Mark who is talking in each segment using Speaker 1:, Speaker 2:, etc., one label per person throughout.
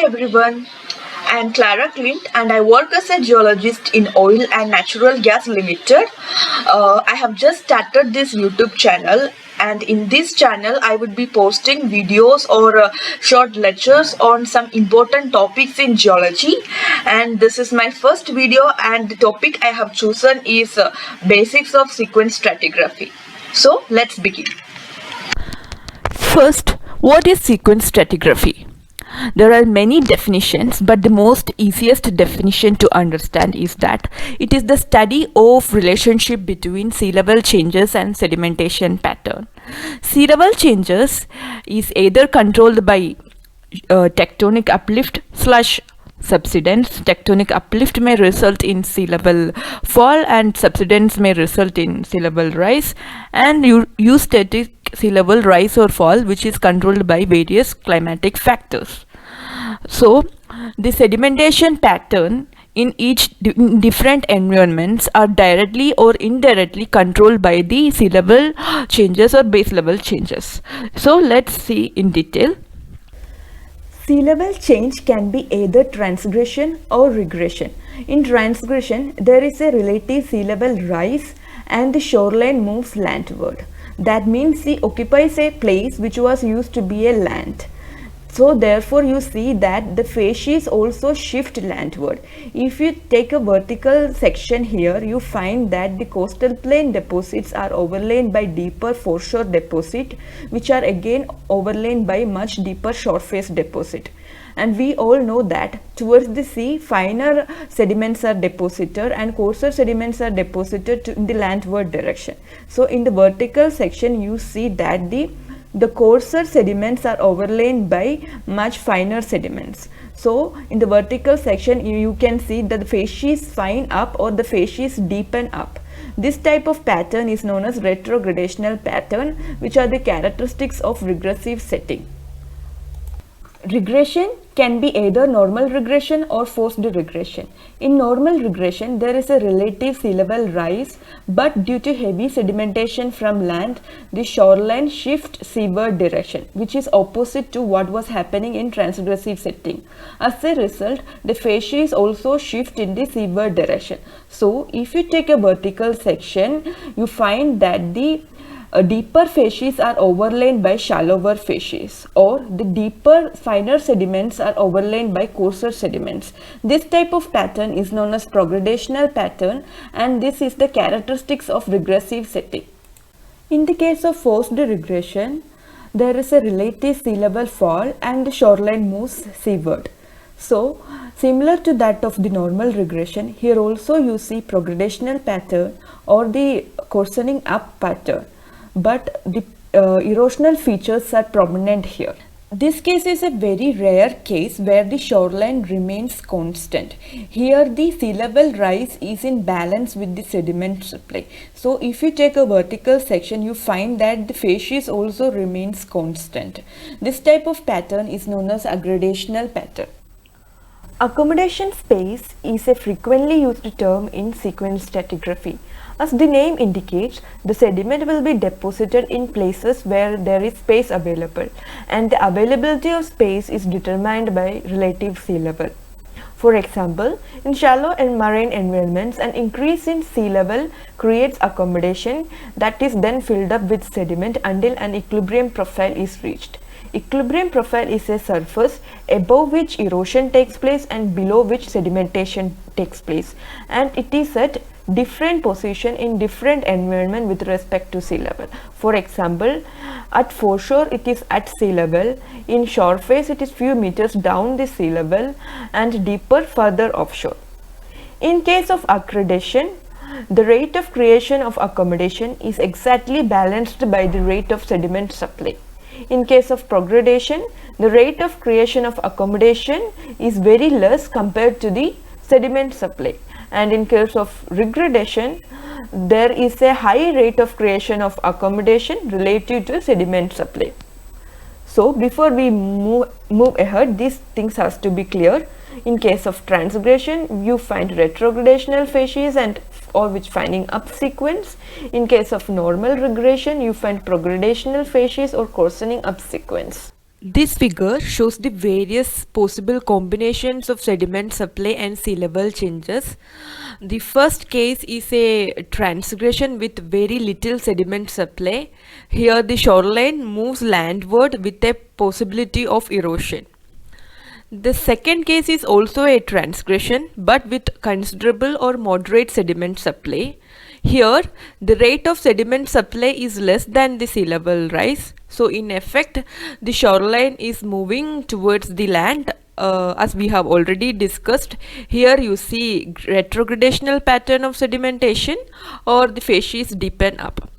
Speaker 1: everyone. I am Clara Clint and I work as a geologist in Oil and Natural Gas Limited. I have just started this YouTube channel, and in this channel I would be posting videos or short lectures on some important topics in geology. And this is my first video, and the topic I have chosen is basics of sequence stratigraphy. So let's begin.
Speaker 2: First, what is sequence stratigraphy? There are many definitions, but the most easiest definition to understand is that it is the study of relationship between sea level changes and sedimentation pattern. Sea level changes is either controlled by tectonic uplift slash subsidence. Tectonic uplift may result in sea level fall and subsidence may result in sea level rise, and eustatic sea level rise or fall, which is controlled by various climatic factors. So the sedimentation pattern in different environments are directly or indirectly controlled by the sea level changes or base level changes. So let's see in detail.
Speaker 3: Sea level change can be either transgression or regression. In transgression, there is a relative sea level rise and the shoreline moves landward. That means sea occupies a place which was used to be a land. So therefore you see that the facies also shift landward. If you take a vertical section here, you find that the coastal plain deposits are overlain by deeper foreshore deposit, which are again overlain by much deeper shore face deposit. And we all know that towards the sea, finer sediments are deposited and coarser sediments are deposited in the landward direction. So in the vertical section, you see that the coarser sediments are overlain by much finer sediments. So in the vertical section, you can see that the facies fine up or the facies deepen up. This type of pattern is known as retrogradational pattern, which are the characteristics of regressive setting. Regression can be either normal regression or forced regression. In normal regression, there is a relative sea level rise, but due to heavy sedimentation from land, the shoreline shifts seaward direction, which is opposite to what was happening in transgressive setting. As a result, the facies also shift in the seaward direction. So, if you take a vertical section, you find that the deeper facies are overlain by shallower facies, or the deeper finer sediments are overlain by coarser sediments. This type of pattern is known as progradational pattern, and this is the characteristics of regressive setting. In the case of forced regression, there is a relative sea level fall and the shoreline moves seaward. So similar to that of the normal regression, here also you see progradational pattern or the coarsening up pattern, but the erosional features are prominent here. This case is a very rare case where the shoreline remains constant. Here the sea level rise is in balance with the sediment supply. So if you take a vertical section, you find that the facies also remains constant. This type of pattern is known as aggradational pattern. Accommodation space is a frequently used term in sequence stratigraphy. As the name indicates, the sediment will be deposited in places where there is space available, and the availability of space is determined by relative sea level. For example, in shallow and marine environments, an increase in sea level creates accommodation that is then filled up with sediment until an equilibrium profile is reached. Equilibrium profile is a surface above which erosion takes place and below which sedimentation takes place, and it is at different position in different environment with respect to sea level. For example, at foreshore it is at sea level, in shore face it is few meters down the sea level, and deeper further offshore. In case of accreditation, the rate of creation of accommodation is exactly balanced by the rate of sediment supply. In case of progradation, the rate of creation of accommodation is very less compared to the sediment supply, and in case of regradation, there is a high rate of creation of accommodation relative to sediment supply. So before we move ahead, these things has to be clear. In case of transgression, you find retrogradational facies and or which finding up sequence. In case of normal regression, you find progradational facies or coarsening up sequence.
Speaker 2: This figure shows the various possible combinations of sediment supply and sea level changes. The first case is a transgression with very little sediment supply. Here the shoreline moves landward with a possibility of erosion. The second case is also a transgression but with considerable or moderate sediment supply. Here, the rate of sediment supply is less than the sea level rise. So, in effect, the shoreline is moving towards the land. As we have already discussed, here you see retrogradational pattern of sedimentation or the facies deepen up.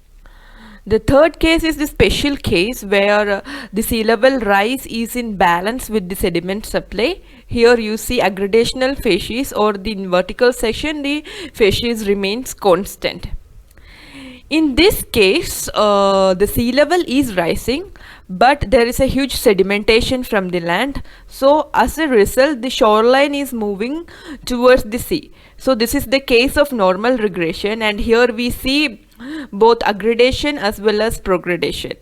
Speaker 2: The third case is the special case where the sea level rise is in balance with the sediment supply. Here you see aggradational facies, or in vertical section the facies remains constant. In this case, the sea level is rising, but there is a huge sedimentation from the land. So as a result, the shoreline is moving towards the sea. So this is the case of normal regression, and here we see both aggradation as well as progradation.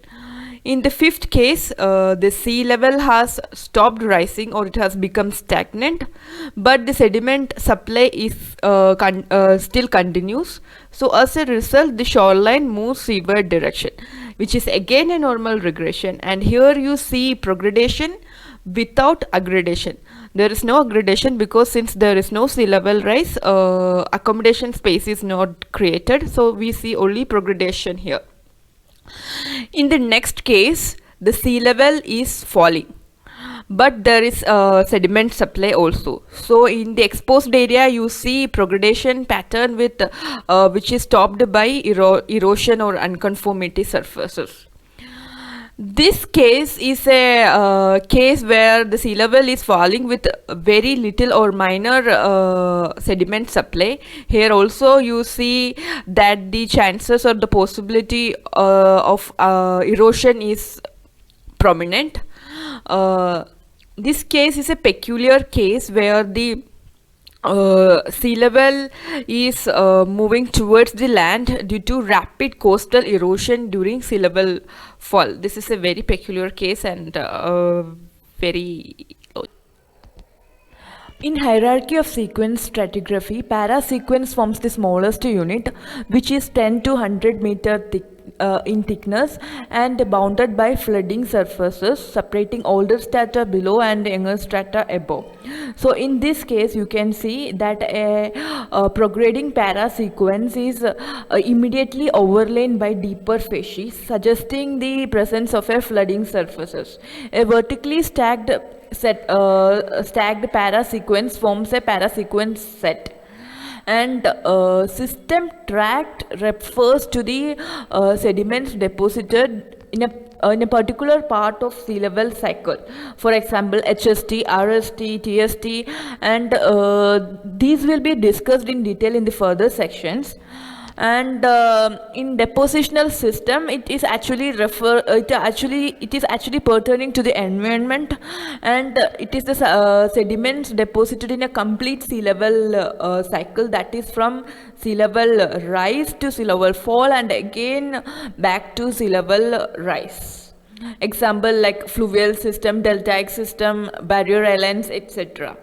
Speaker 2: In the fifth case, the sea level has stopped rising or it has become stagnant, but the sediment supply is still continues. So as a result, the shoreline moves seaward direction, which is again a normal regression. And here you see progradation without aggradation. There is no aggradation because since there is no sea level rise, accommodation space is not created. So we see only progradation here. In the next case, the sea level is falling, but there is sediment supply also. So in the exposed area, you see progradation pattern with which is stopped by erosion or unconformity surfaces. This case is a case where the sea level is falling with very little or minor sediment supply. Here also you see that the chances or the possibility of erosion is prominent. This case is a peculiar case where the sea level is moving towards the land due to rapid coastal erosion during sea level fall. This is a very peculiar case and very low. In hierarchy of sequence stratigraphy, para-sequence forms the smallest unit, which is 10 to 100 meter thick in thickness and bounded by flooding surfaces separating older strata below and younger strata above. So in this case you can see that a prograding para-sequence is immediately overlain by deeper facies, suggesting the presence of a flooding surfaces. A vertically stacked para-sequence forms a para-sequence set. And system tract refers to the sediments deposited in a particular part of sea level cycle. For example, HST, RST, TST, and these will be discussed in detail in the further sections. And in depositional system, it is actually pertaining to the environment, and it is the sediments deposited in a complete sea level cycle, that is from sea level rise to sea level fall and again back to sea level rise. Example like fluvial system, deltaic system, barrier islands, etc.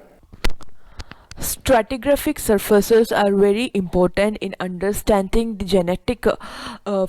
Speaker 2: Stratigraphic surfaces are very important in understanding the genetic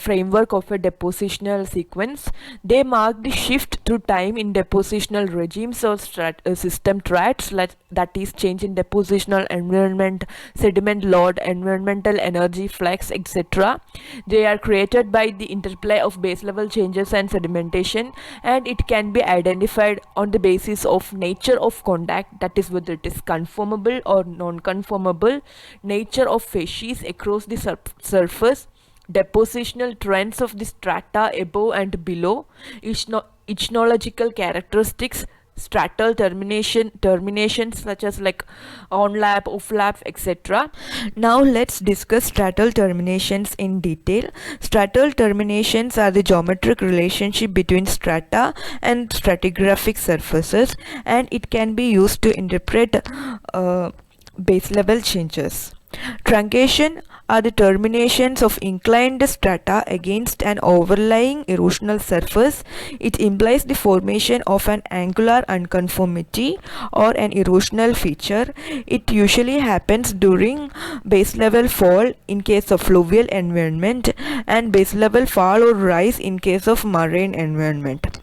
Speaker 2: framework of a depositional sequence. They mark the shift through time in depositional regimes or system tracts, that is change in depositional environment, sediment load, environmental energy flux, etc. They are created by the interplay of base level changes and sedimentation, and it can be identified on the basis of nature of contact, that is whether it is conformable or non-conformable, nature of facies across the surface, depositional trends of the strata above and below, ichnological characteristics, stratal terminations such as like onlap, offlap, etc. Now let's discuss stratal terminations in detail. Stratal terminations are the geometric relationship between strata and stratigraphic surfaces, and it can be used to interpret base level changes. Truncation are the terminations of inclined strata against an overlying erosional surface. It implies the formation of an angular unconformity or an erosional feature. It usually happens during base level fall in case of fluvial environment and base level fall or rise in case of marine environment.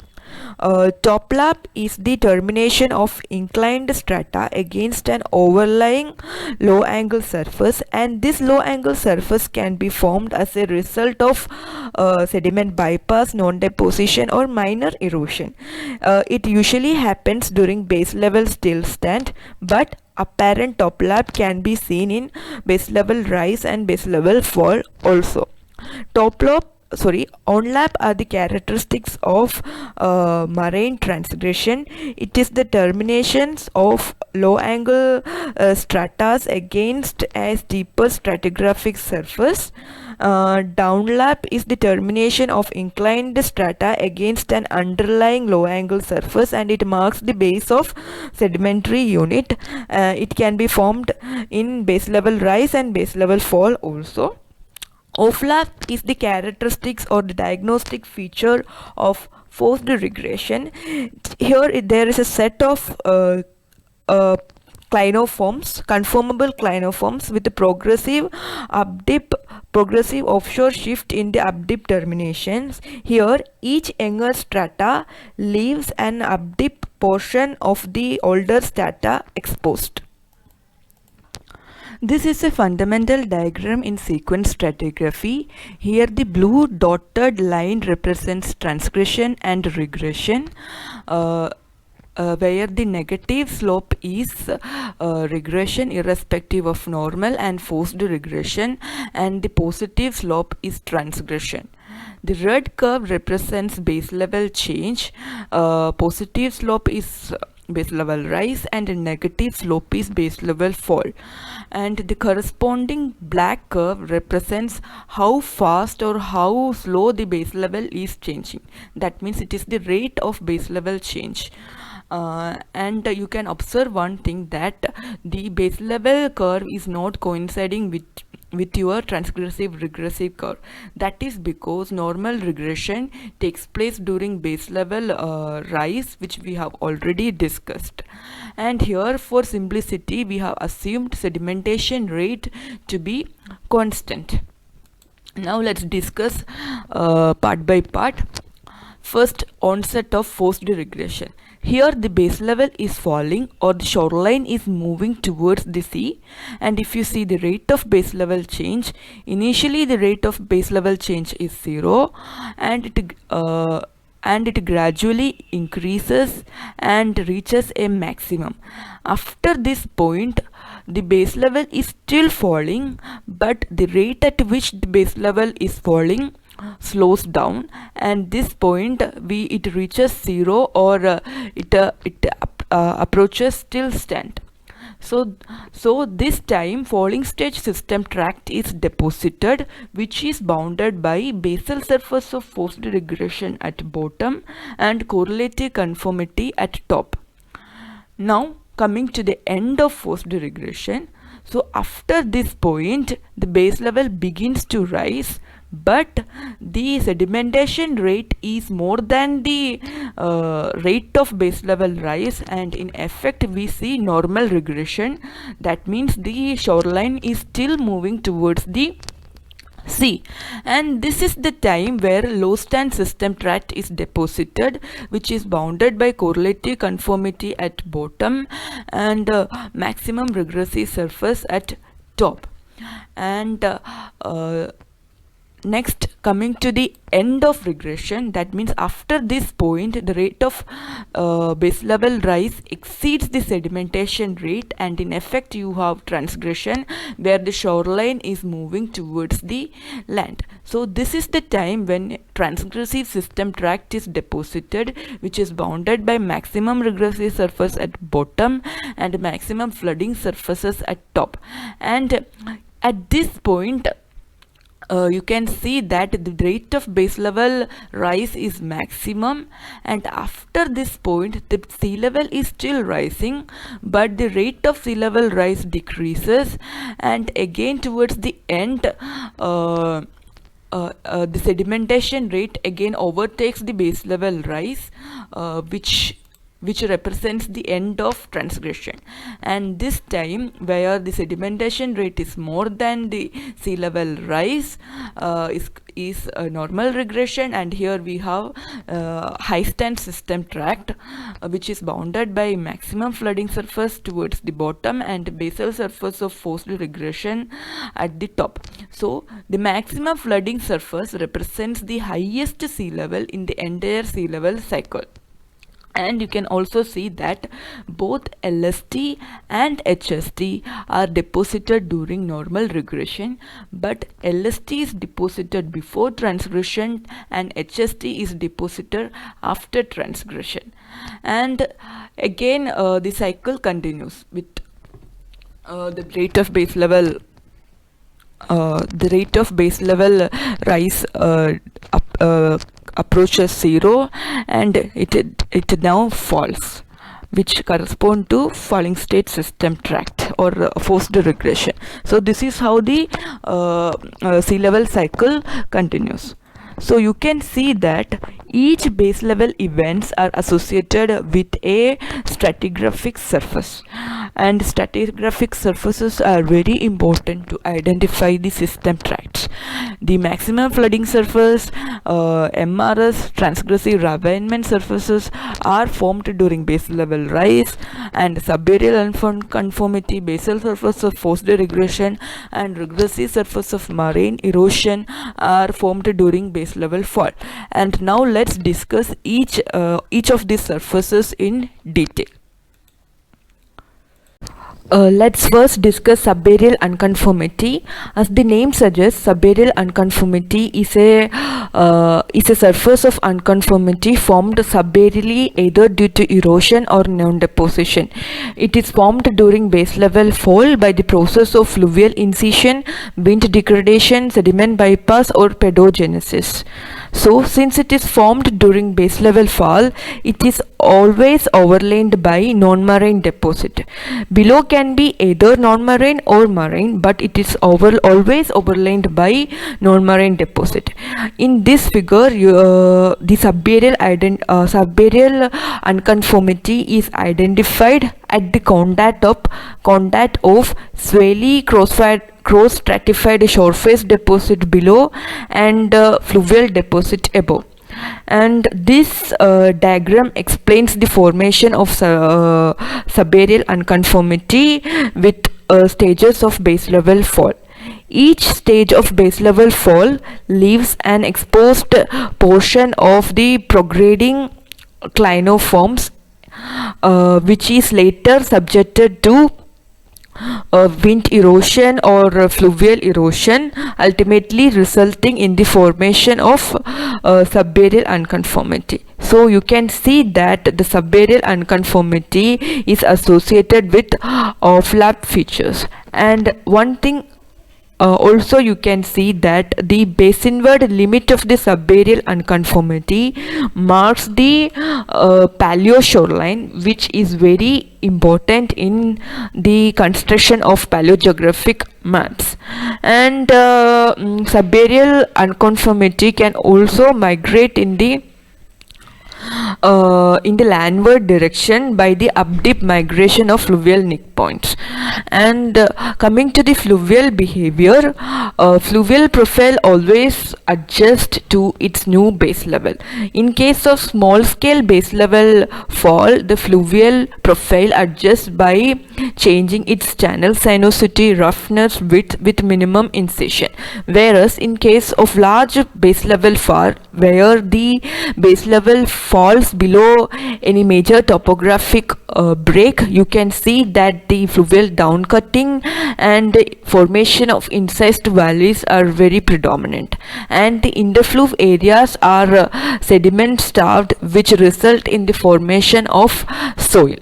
Speaker 2: Toplap is the termination of inclined strata against an overlying low angle surface, and this low angle surface can be formed as a result of sediment bypass, non-deposition or minor erosion. It usually happens during base level still stand, but apparent toplap can be seen in base level rise and base level fall also. Onlap are the characteristics of marine transgression. It is the terminations of low angle stratas against a steeper stratigraphic surface. Downlap is the termination of inclined strata against an underlying low angle surface, and it marks the base of sedimentary unit. It can be formed in base level rise and base level fall also. Offlap is the characteristics or the diagnostic feature of forced regression. Here there is a set of clinoforms, conformable clinoforms with a progressive offshore shift in the updip terminations. Here each younger strata leaves an updip portion of the older strata exposed. This is a fundamental diagram in sequence stratigraphy. Here the blue dotted line represents transgression and regression, where the negative slope is regression irrespective of normal and forced regression, and the positive slope is transgression. The red curve represents base level change. Positive slope is base level rise and a negative slope is base level fall, and the corresponding black curve represents how fast or how slow the base level is changing. That means it is the rate of base level change. And you can observe one thing, that the base level curve is not coinciding with your transgressive regressive curve. That is because normal regression takes place during base level rise, which we have already discussed. And here for simplicity we have assumed sedimentation rate to be constant. Now let's discuss part by part. First, onset of forced regression. Here the base level is falling or the shoreline is moving towards the sea, and if you see the rate of base level change, initially the rate of base level change is 0, and it gradually increases and reaches a maximum. After this point the base level is still falling, but the rate at which the base level is falling slows down, and this point it reaches 0 or it approaches still stand. So this time falling stage system tract is deposited, which is bounded by basal surface of forced regression at bottom and correlative conformity at top. Now coming to the end of forced regression. So after this point the base level begins to rise, but the sedimentation rate is more than the rate of base level rise, and in effect we see normal regression. That means the shoreline is still moving towards the sea, and this is the time where low stand system tract is deposited, which is bounded by correlative conformity at bottom and maximum regressive surface at top. And next, coming to the end of regression, that means after this point the rate of base level rise exceeds the sedimentation rate, and in effect you have transgression where the shoreline is moving towards the land. So this is the time when transgressive system tract is deposited, which is bounded by maximum regressive surface at bottom and maximum flooding surfaces at top. And at this point you can see that the rate of base level rise is maximum, and after this point the sea level is still rising, but the rate of sea level rise decreases, and again towards the end the sedimentation rate again overtakes the base level rise, which represents the end of transgression. And this time where the sedimentation rate is more than the sea level rise is a normal regression, and here we have high stand system tract which is bounded by maximum flooding surface towards the bottom and basal surface of forced regression at the top. So the maximum flooding surface represents the highest sea level in the entire sea level cycle. And you can also see that both LST and HST are deposited during normal regression, but LST is deposited before transgression and HST is deposited after transgression. And again the cycle continues with the rate of base level rise approaches 0, and it now falls, which correspond to falling state system tract or forced regression. So this is how the sea level cycle continues. So you can see that each base level events are associated with a stratigraphic surface, and stratigraphic surfaces are very important to identify the system tracts. The maximum flooding surface, MRS, transgressive ravinement surfaces are formed during base level rise, and subaerial unconformity, basal surface of forced regression, and regressive surface of marine erosion are formed during base level fall. And now let's discuss each of these surfaces in detail. Let's first discuss subaerial unconformity. As the name suggests, subaerial unconformity is a surface of unconformity formed subaerially either due to erosion or non-deposition. It is formed during base level fall by the process of fluvial incision, wind degradation, sediment bypass, or pedogenesis. So since it is formed during base level fall, it is always overlaid by non-marine deposit. Below can be either non-marine or marine, but it is always overlaid by non-marine deposit. In this figure, the subaerial unconformity is identified at the contact of swelly cross-stratified shoreface deposit below and fluvial deposit above. And this diagram explains the formation of subaerial unconformity with stages of base level fall. Each stage of base level fall leaves an exposed portion of the prograding clinoforms, which is later subjected to wind erosion or fluvial erosion, ultimately resulting in the formation of subaerial unconformity. So you can see that the subaerial unconformity is associated with flap features. And one thing also you can see that the basinward limit of the subaerial unconformity marks the paleo shoreline, which is very important in the construction of paleogeographic maps. And subaerial unconformity can also migrate in the landward direction by the up-dip migration of fluvial nick points. And coming to the fluvial behavior, fluvial profile always adjusts to its new base level. In case of small scale base level fall, the fluvial profile adjusts by changing its channel sinuosity, roughness, width with minimum incision. Whereas in case of large base level fall, where the base level falls below any major topographic break, you can see that the fluvial downcutting and the formation of incised valleys are very predominant, and the interfluve areas are sediment starved, which result in the formation of soil.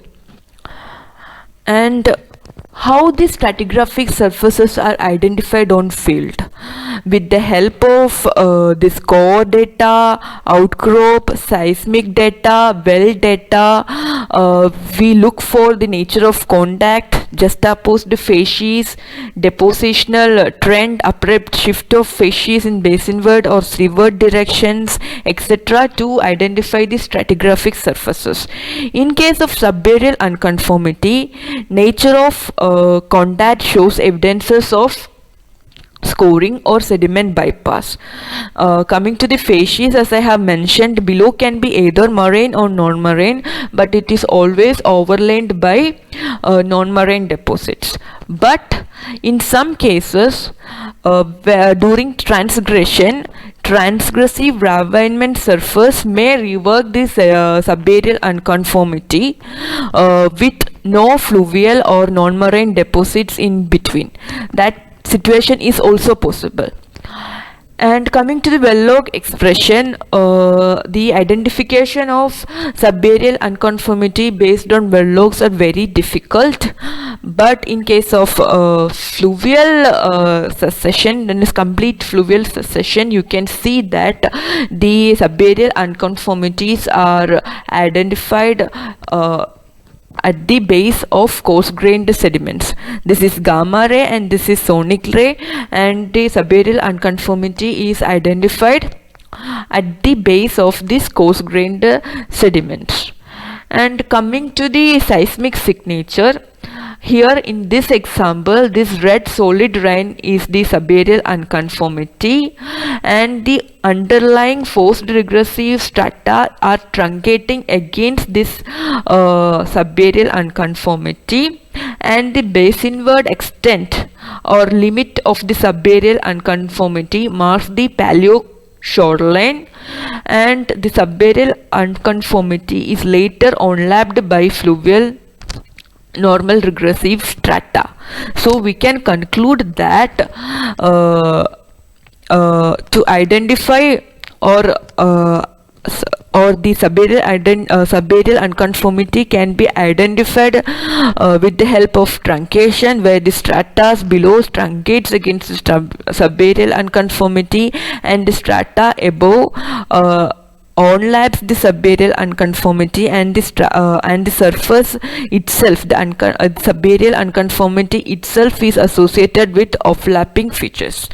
Speaker 2: And how the stratigraphic surfaces are identified on field. With the help of this core data, outcrop, seismic data, well data, we look for the nature of contact, juxtaposed facies, depositional trend, abrupt shift of facies in basinward or seaward directions, etc. to identify the stratigraphic surfaces. In case of subaerial unconformity, nature of contact shows evidences of scoring or sediment bypass. Coming to the facies, as I have mentioned below, can be either moraine or non-moraine, but it is always overlaid by non-moraine deposits. But in some cases, where during transgression, transgressive ravinement surface may rework this subaerial unconformity with no fluvial or non-moraine deposits in between. That situation is also possible. And coming to the well log expression, the identification of subaerial unconformity based on well logs are very difficult, but in case of fluvial succession, then is complete fluvial succession, you can see that the subaerial unconformities are identified at the base of coarse-grained sediments. This is gamma ray and this is sonic ray, and the subaerial unconformity is identified at the base of this coarse-grained sediments. And coming to the seismic signature, here in this example, this red solid line is the subaerial unconformity, and the underlying forced regressive strata are truncating against this subaerial unconformity, and the basinward extent or limit of the subaerial unconformity marks the paleo shoreline, and the subaerial unconformity is later overlapped by fluvial normal regressive strata. So we can conclude that to identify or the subaerial unconformity can be identified with the help of truncation, where the stratas below truncates against the subaerial unconformity and the strata above overlaps the subaerial unconformity, and the surface itself, the subaerial unconformity itself, is associated with overlapping features.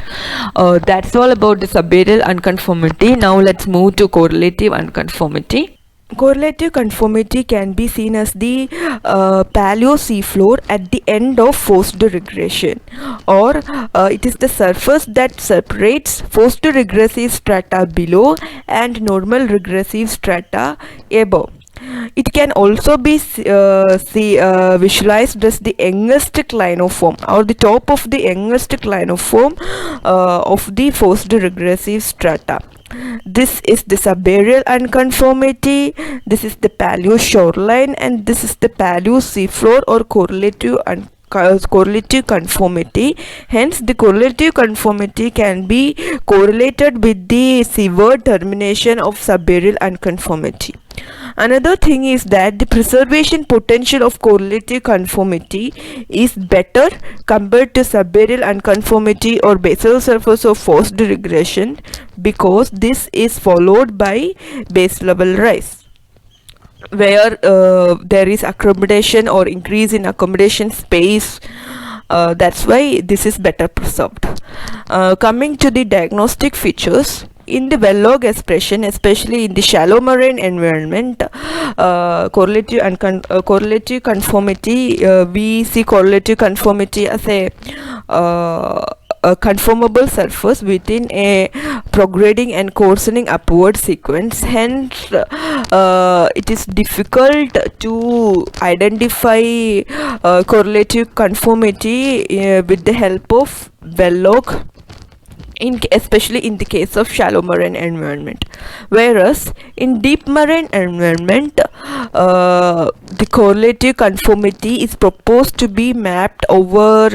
Speaker 2: That's all about the subaerial unconformity. Now let's move to correlative unconformity. Correlative conformity can be seen as the paleo seafloor at the end of forced regression, or it is the surface that separates forced regressive strata below and normal regressive strata above. It can also be visualized as the youngest clinoform, or the top of the youngest clinoform of the forced regressive strata. This is the subaerial unconformity, this is the paleo shoreline, and this is the paleo seafloor or correlative conformity. Hence, the correlative conformity can be correlated with the seaward termination of subaerial unconformity. Another thing is that the preservation potential of correlative conformity is better compared to subaerial unconformity or basal surface of forced regression, because this is followed by base level rise, where there is accommodation or increase in accommodation space. That's why this is better preserved. Coming to the diagnostic features, in the well log expression, especially in the shallow marine environment, correlative conformity, we see correlative conformity as a conformable surface within a prograding and coarsening upward sequence. Hence, it is difficult to identify correlative conformity with the help of well log, especially in the case of shallow marine environment. Whereas in deep marine environment, the correlative conformity is proposed to be mapped over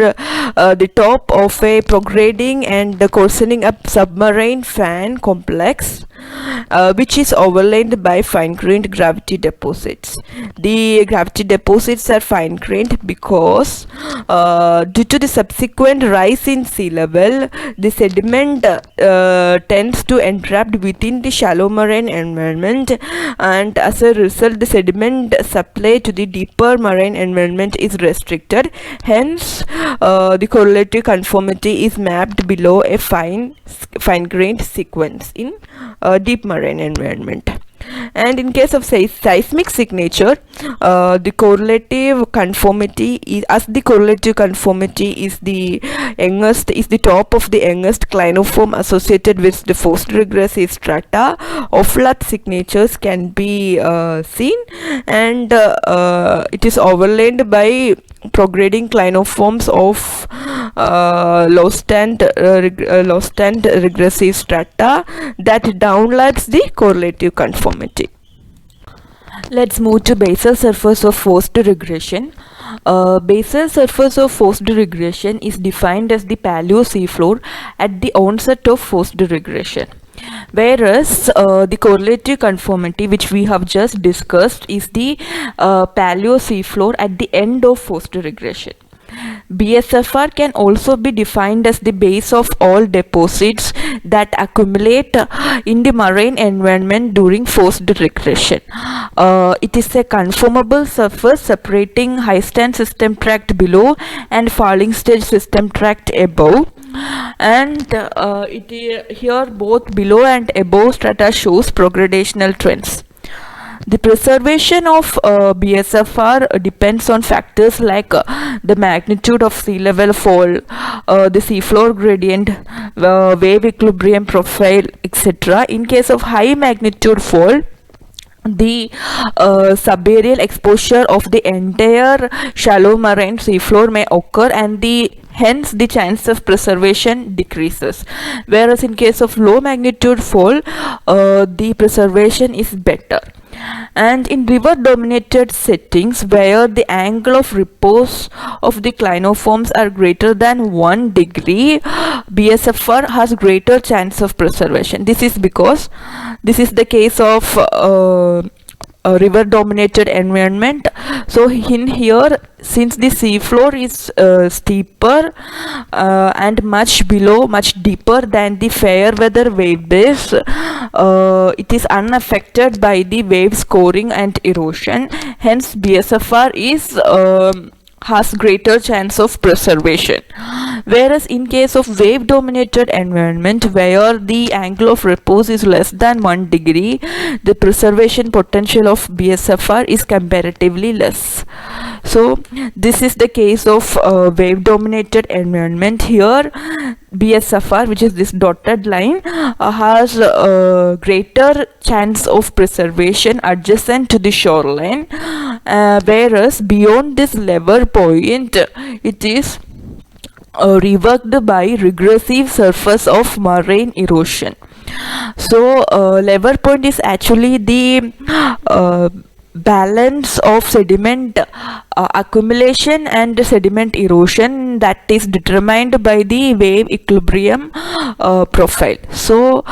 Speaker 2: the top of a prograding and the coarsening up submarine fan complex, which is overlaid by fine-grained gravity deposits. The gravity deposits are fine-grained because due to the subsequent rise in sea level, the sediment tends to entrap within the shallow marine environment, and as a result the sediment supply to the deeper marine environment is restricted. Hence the correlative conformity is mapped below a fine-grained sequence in deep marine environment. And in case of seismic signature, the correlative conformity is, as the correlative conformity is the top of the youngest clinoform associated with the forced regressive strata, overlap signatures can be seen, and it is overlaid by prograding clinoforms of low stand regressive strata that downlaps the correlative conformity. Let's move to basal surface of forced regression. Basal surface of forced regression is defined as the paleo seafloor at the onset of forced regression, whereas the correlative conformity, which we have just discussed, is the paleo seafloor at the end of forced regression. BSFR can also be defined as the base of all deposits that accumulate in the marine environment during forced regression. It is a conformable surface separating high stand system tract below and falling stage system tract above, and here both below and above strata shows progradational trends. The preservation of BSFR depends on factors like the magnitude of sea level fall, the seafloor gradient, wave equilibrium profile, etc. In case of high magnitude fall, the subaerial exposure of the entire shallow marine seafloor may occur, and hence the chance of preservation decreases, whereas in case of low magnitude fall, the preservation is better. And in river dominated settings where the angle of repose of the clinoforms are greater than 1 degree, BSFR has greater chance of preservation. This is because this is the case of a river dominated environment. So in here, since the seafloor is steeper and much deeper than the fair weather wave base, it is unaffected by the wave scoring and erosion. Hence BSFR has greater chance of preservation. Whereas in case of wave dominated environment where the angle of repose is less than 1 degree, the preservation potential of BSFR is comparatively less. So this is the case of wave dominated environment. Here BSFR, which is this dotted line, has greater chance of preservation adjacent to the shoreline, whereas beyond this lever point it is reworked by regressive surface of marine erosion. So lever point is actually the balance of sediment accumulation and sediment erosion that is determined by the wave equilibrium profile. So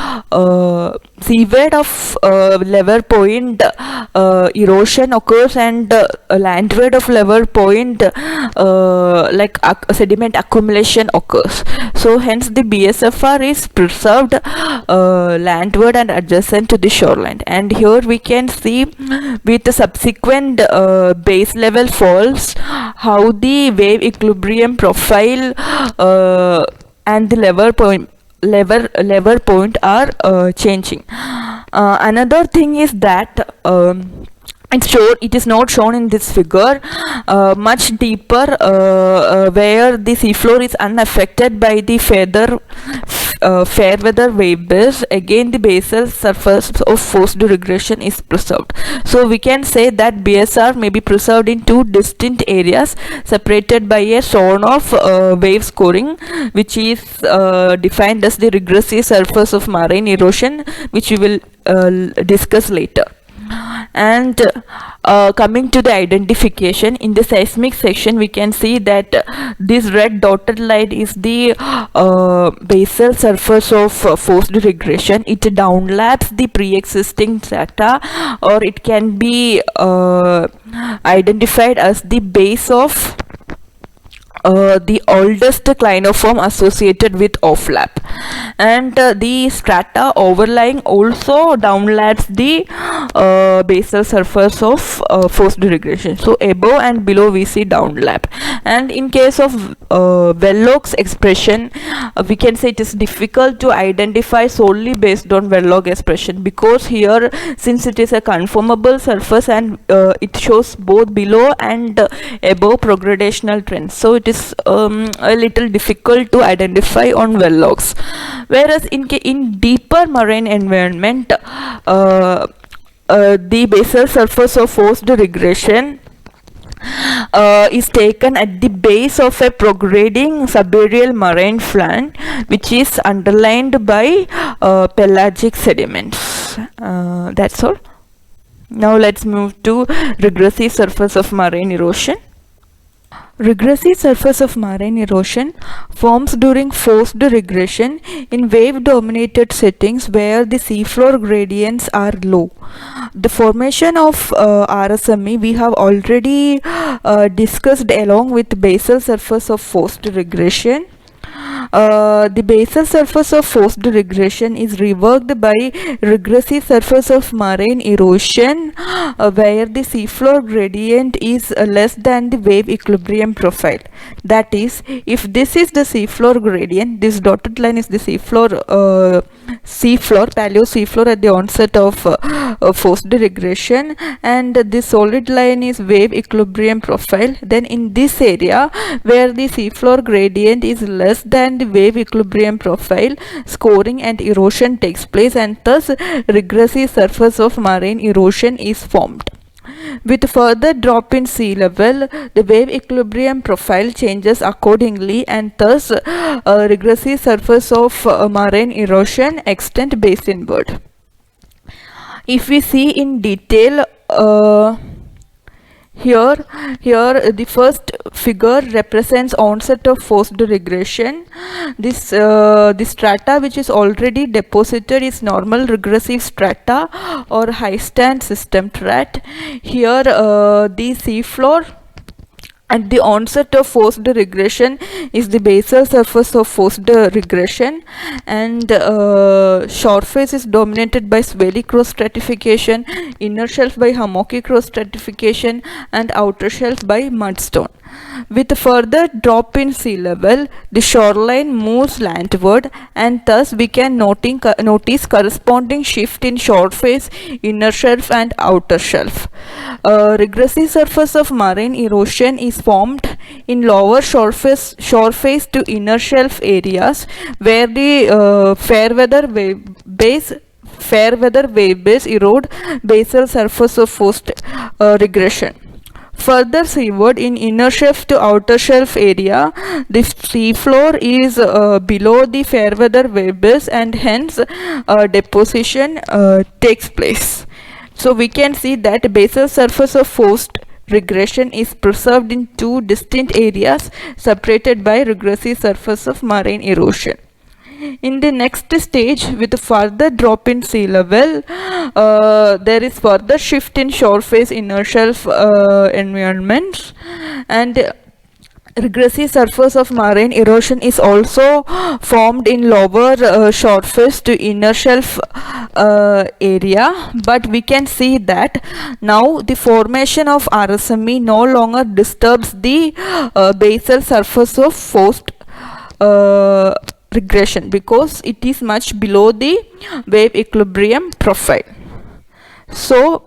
Speaker 2: seaward of lever point erosion occurs, and landward of lever point sediment accumulation occurs. So hence the BSFR is preserved landward and adjacent to the shoreline. And here we can see with the subsequent base level falls how the wave equilibrium profile and the lever point are changing. Another thing is that it is not shown in this figure. Much deeper where the seafloor is unaffected by the fair weather wave base, again the basal surface of forced regression is preserved. So we can say that BSR may be preserved in two distinct areas separated by a zone of wave scoring, which is defined as the regressive surface of marine erosion, which we will discuss later. And coming to the identification, in the seismic section we can see that this red dotted line is the basal surface of forced regression. It downlaps the pre-existing strata, or it can be identified as the base of the oldest clinoform associated with offlap, and the strata overlying also downlaps the basal surface of forced regression. So above and below we see downlap, and in case of Vellog's expression, we can say it is difficult to identify solely based on Vellog expression, because here, since it is a conformable surface and it shows both below and above progradational trends, so it is a little difficult to identify on Vellogs. Whereas in deeper marine environment, the basal surface of forced regression is taken at the base of a prograding subaerial marine flank, which is underlined by pelagic sediments. That's all. Now let's move to regressive surface of marine erosion. Regressive surface of marine erosion forms during forced regression in wave-dominated settings where the seafloor gradients are low. The formation of RSME we have already discussed along with basal surface of forced regression. The basal surface of forced regression is reworked by regressive surface of marine erosion, where the seafloor gradient is less than the wave equilibrium profile. That is, if this is the seafloor gradient, this dotted line is the seafloor paleo seafloor at the onset of forced regression, and this solid line is wave equilibrium profile, then in this area where the seafloor gradient is less than the wave equilibrium profile, scoring and erosion takes place, and thus regressive surface of marine erosion is formed. With further drop in sea level, the wave equilibrium profile changes accordingly, and thus regressive surface of marine erosion extend basinward. If we see in detail, here the first figure represents onset of forced regression. This the strata which is already deposited is normal regressive strata or high stand system trat. Here the seafloor at the onset of forced regression is the basal surface of forced regression, and shore face is dominated by swelly cross stratification, inner shelf by hummocky cross stratification, and outer shelf by mudstone. With further drop in sea level, the shoreline moves landward, and thus we can notice corresponding shift in shore face, inner shelf, and outer shelf. Regressive surface of marine erosion is formed in lower shore face to inner shelf areas where the fair weather wave base erode basal surface of forced regression. Further seaward in inner shelf to outer shelf area, the seafloor is below the fair weather wave base, and hence deposition takes place. So we can see that basal surface of forced regression is preserved in two distinct areas separated by regressive surface of marine erosion. In the next stage, with further drop in sea level, there is further shift in shore face inner shelf environments, and regressive surface of marine erosion is also formed in lower shore face to inner shelf area, but we can see that now the formation of RSME no longer disturbs the basal surface of forced regression because it is much below the wave equilibrium profile. So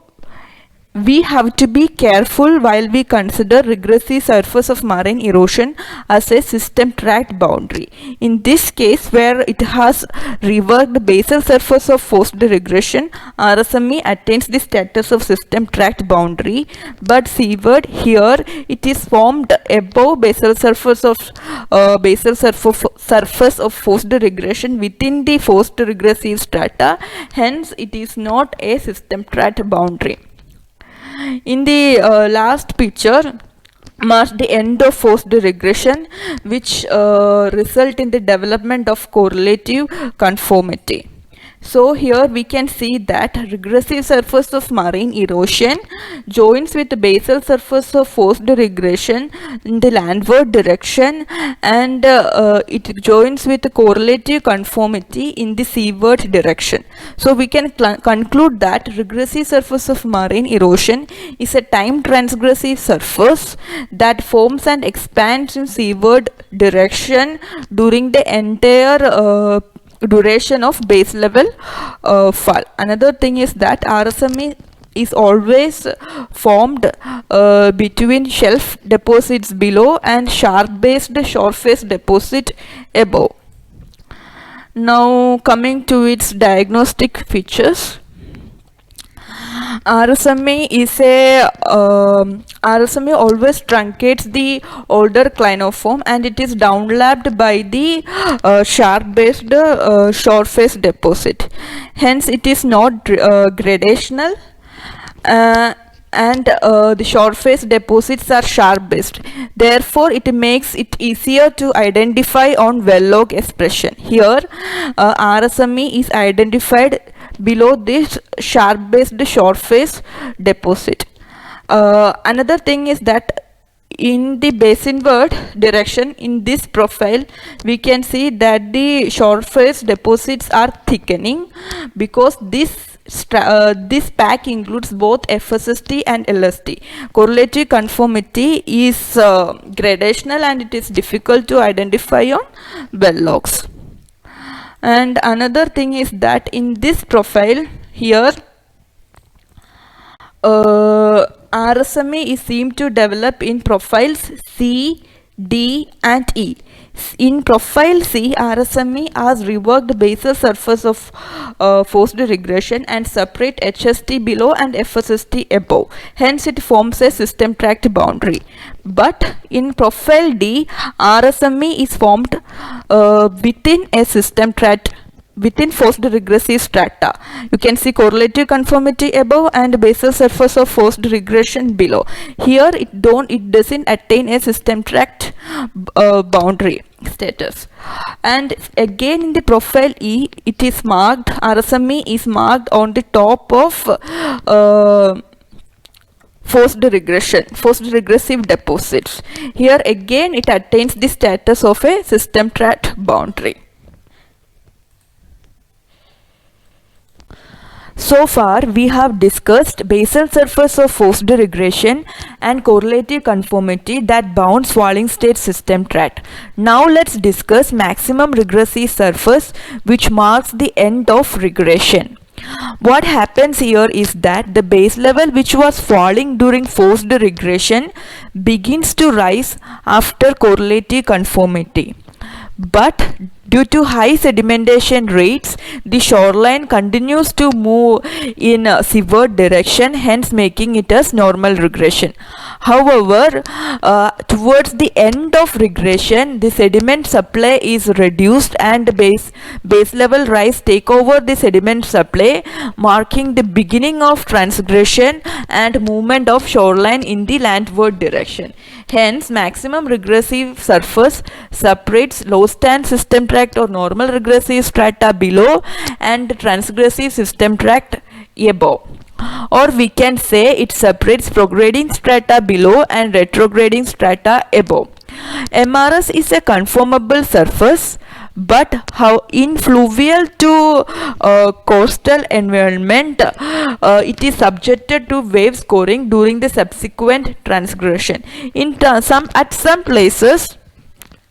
Speaker 2: we have to be careful while we consider regressive surface of marine erosion as a system tract boundary. In this case, where it has reworked basal surface of forced regression, RSME attains the status of system tract boundary, but seaward here it is formed above basal surface of forced regression within the forced regressive strata. Hence, it is not a system tract boundary. In the last picture marks the end of forced regression, which result in the development of correlative conformity. So here we can see that regressive surface of marine erosion joins with the basal surface of forced regression in the landward direction, and it joins with the correlative conformity in the seaward direction. So we can conclude that regressive surface of marine erosion is a time transgressive surface that forms and expands in seaward direction during the entire duration of base level fall. Another thing is that RSME is always formed between shelf deposits below and sharp based shore face deposit above. Now coming to its diagnostic features. RSME is a RSME always truncates the older clinoform, and it is downlapped by the sharp based shore face deposit. Hence it is not gradational, and the shore face deposits are sharp based. Therefore it makes it easier to identify on well log expression. Here RSME is identified below this sharp based shore face deposit. Another thing is that in the basinward direction in this profile we can see that the shore face deposits are thickening, because this pack includes both FSST and LST. Correlative conformity is gradational, and it is difficult to identify on well logs. And another thing is that in this profile here RSME is seen to develop in profiles C, D and E. In profile C, RSME has reworked basal surface of forced regression and separate HST below and FSST above. Hence it forms a system tract boundary. But in profile D, RSME is formed within a system tract, within forced regressive strata. You can see correlative conformity above and basal surface of forced regression below. Here it doesn't attain a system tract boundary status. And again in the profile E, it is marked, RSME is marked on the top of forced regressive deposits. Here again it attains the status of a system tract boundary. So far we have discussed basal surface of forced regression and correlative conformity that bounds falling state system tract. Now let's discuss maximum regressive surface, which marks the end of regression. What happens here is that the base level which was falling during forced regression begins to rise after correlative conformity. But due to high sedimentation rates, the shoreline continues to move in a seaward direction, hence making it as normal regression. However, towards the end of regression, the sediment supply is reduced and base level rise take over the sediment supply, marking the beginning of transgression and movement of shoreline in the landward direction. Hence, maximum regressive surface separates low stand system tract or normal regressive strata below and transgressive system tract above. Or we can say it separates prograding strata below and retrograding strata above. MRS is a conformable surface, but how in fluvial to coastal environment it is subjected to wave scoring during the subsequent transgression. At some places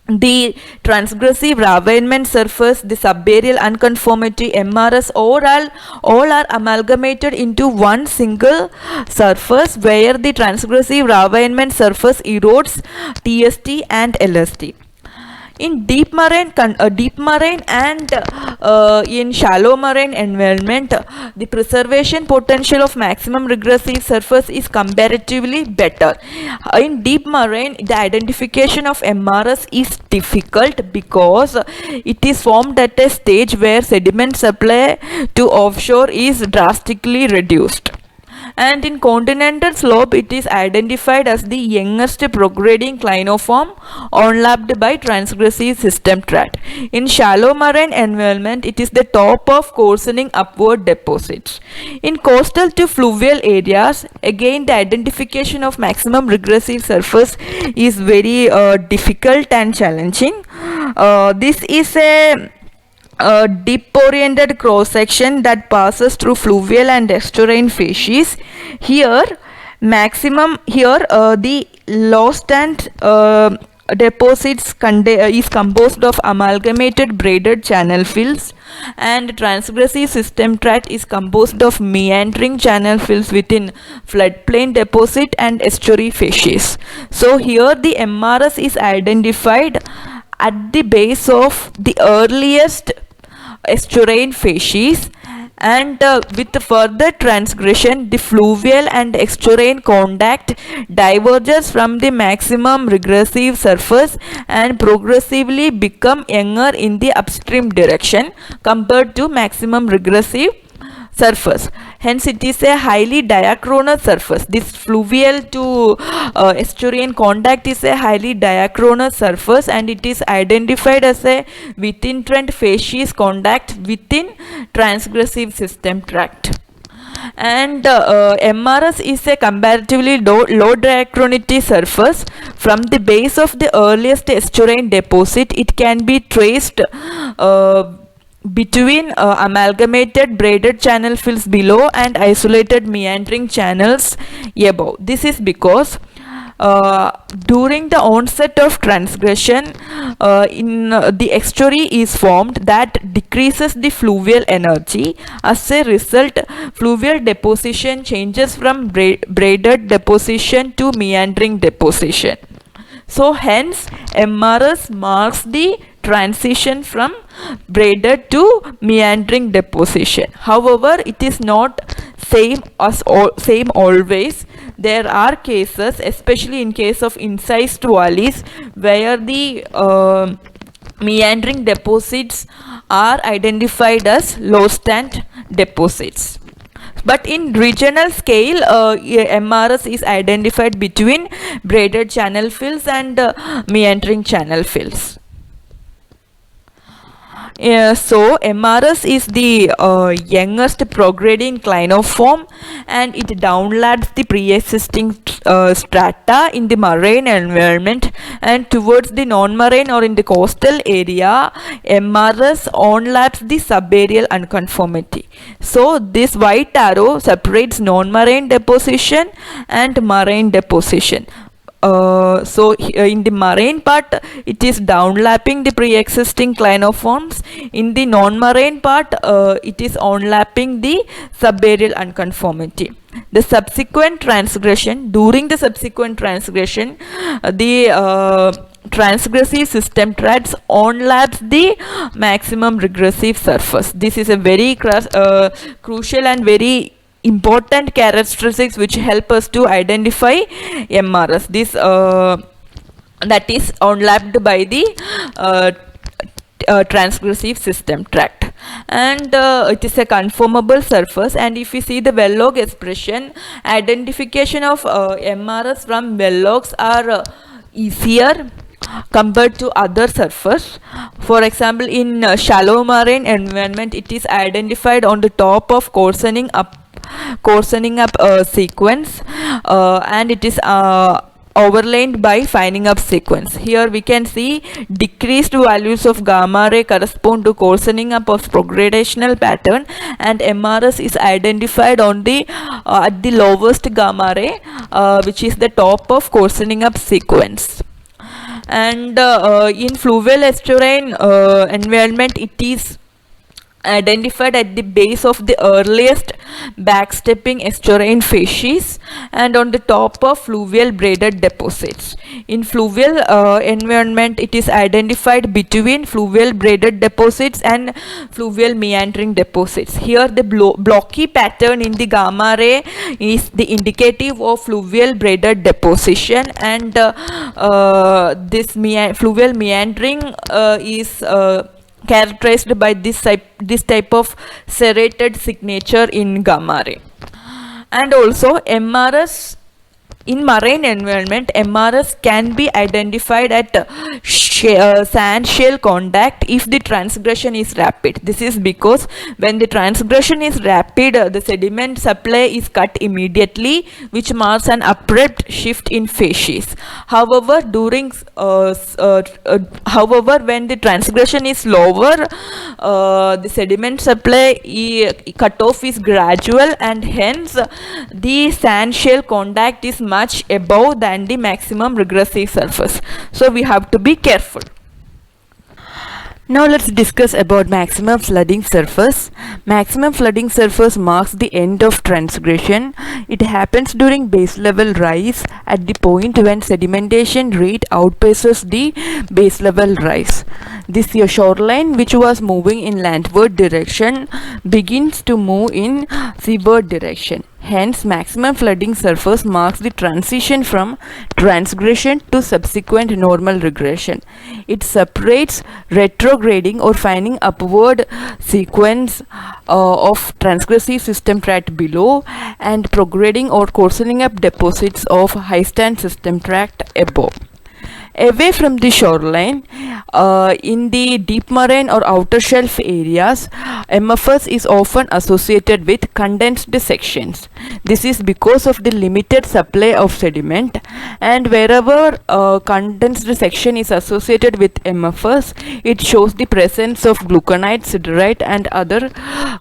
Speaker 2: the transgressive ravagement surface, the subaerial unconformity, MRS, all are amalgamated into one single surface, where the transgressive ravagement surface erodes TST and LST. In deep marine and in shallow marine environment, the preservation potential of maximum regressive surface is comparatively better. In deep marine, the identification of MRS is difficult because it is formed at a stage where sediment supply to offshore is drastically reduced. and in continental slope it is identified as the youngest prograding clinoform overlapped by transgressive system tract. In shallow marine environment it is the top of coarsening upward deposits. In coastal to fluvial areas, again the identification of maximum regressive surface is very difficult and challenging. This is a dip oriented cross section that passes through fluvial and estuarine facies. Here the low stand deposits is composed of amalgamated braided channel fills, and transgressive system tract is composed of meandering channel fills within floodplain deposit and estuary facies. So here the MRS is identified at the base of the earliest estuarine facies, and with further transgression the fluvial and estuarine contact diverges from the maximum regressive surface and progressively become younger in the upstream direction compared to maximum regressive surface. Hence it is a highly diachronous surface. This fluvial to estuarine contact is a highly diachronous surface, and it is identified as a within trend facies contact within transgressive system tract. And MRS is a comparatively low diachronity surface. From the base of the earliest estuarine deposit it can be traced between amalgamated braided channel fills below and isolated meandering channels above. This is because during the onset of transgression in the estuary is formed that decreases the fluvial energy. As a result, fluvial deposition changes from braided deposition to meandering deposition. So hence MRS marks the transition from braided to meandering deposition. However, it is not same always. There are cases, especially in case of incised valleys, where the meandering deposits are identified as low stand deposits. But in regional scale, MRS is identified between braided channel fills and meandering channel fills. So MRS is the youngest prograding clinoform, and it downlaps the pre-existing strata in the marine environment, and towards the non-marine or in the coastal area MRS onlaps the subaerial unconformity. So this white arrow separates non-marine deposition and marine deposition. So in the marine part it is downlapping the pre-existing clinoforms. In the non-marine part it is onlapping the subaerial unconformity. The subsequent transgression, during the subsequent transgression, the transgressive system tracts onlaps the maximum regressive surface. This is a very crucial and very important characteristics which help us to identify MRS. This that is onlapped by the transgressive system tract, and it is a conformable surface. And if you see the well-log expression, identification of MRS from well-logs are easier compared to other surface. For example, in shallow marine environment it is identified on the top of coarsening up sequence, and it is overlaid by fining up sequence. Here we can see decreased values of gamma ray correspond to coarsening up of progradational pattern, and MRS is identified on the at the lowest gamma ray, which is the top of coarsening up sequence. And in fluvial estuarine environment it is identified at the base of the earliest backstepping estuarine facies and on the top of fluvial braided deposits. In fluvial environment it is identified between fluvial braided deposits and fluvial meandering deposits. Here the blocky pattern in the gamma ray is the indicative of fluvial braided deposition, and this fluvial meandering is characterized by this type of serrated signature in gamma ray. And also MRS in marine environment, MRS can be identified at sand shell contact if the transgression is rapid. This is because when the transgression is rapid, the sediment supply is cut immediately, which marks an abrupt shift in facies. However, when the transgression is lower, the sediment supply cutoff is gradual, and hence the sand shell contact is much above than the maximum regressive surface. So we have to be careful. Now let's discuss about maximum flooding surface. Maximum flooding surface marks the end of transgression. It happens during base level rise at the point when sedimentation rate outpaces the base level rise. This shoreline, which was moving in landward direction, begins to move in seaward direction. Hence, maximum flooding surface marks the transition from transgression to subsequent normal regression. It separates retrograding or finding upward sequence of transgressive system tract below and prograding or coarsening up deposits of high stand system tract above. Away from the shoreline, in the deep marine or outer shelf areas, MFS is often associated with condensed sections. This is because of the limited supply of sediment, and wherever condensed section is associated with MFS, it shows the presence of gluconite, siderite and other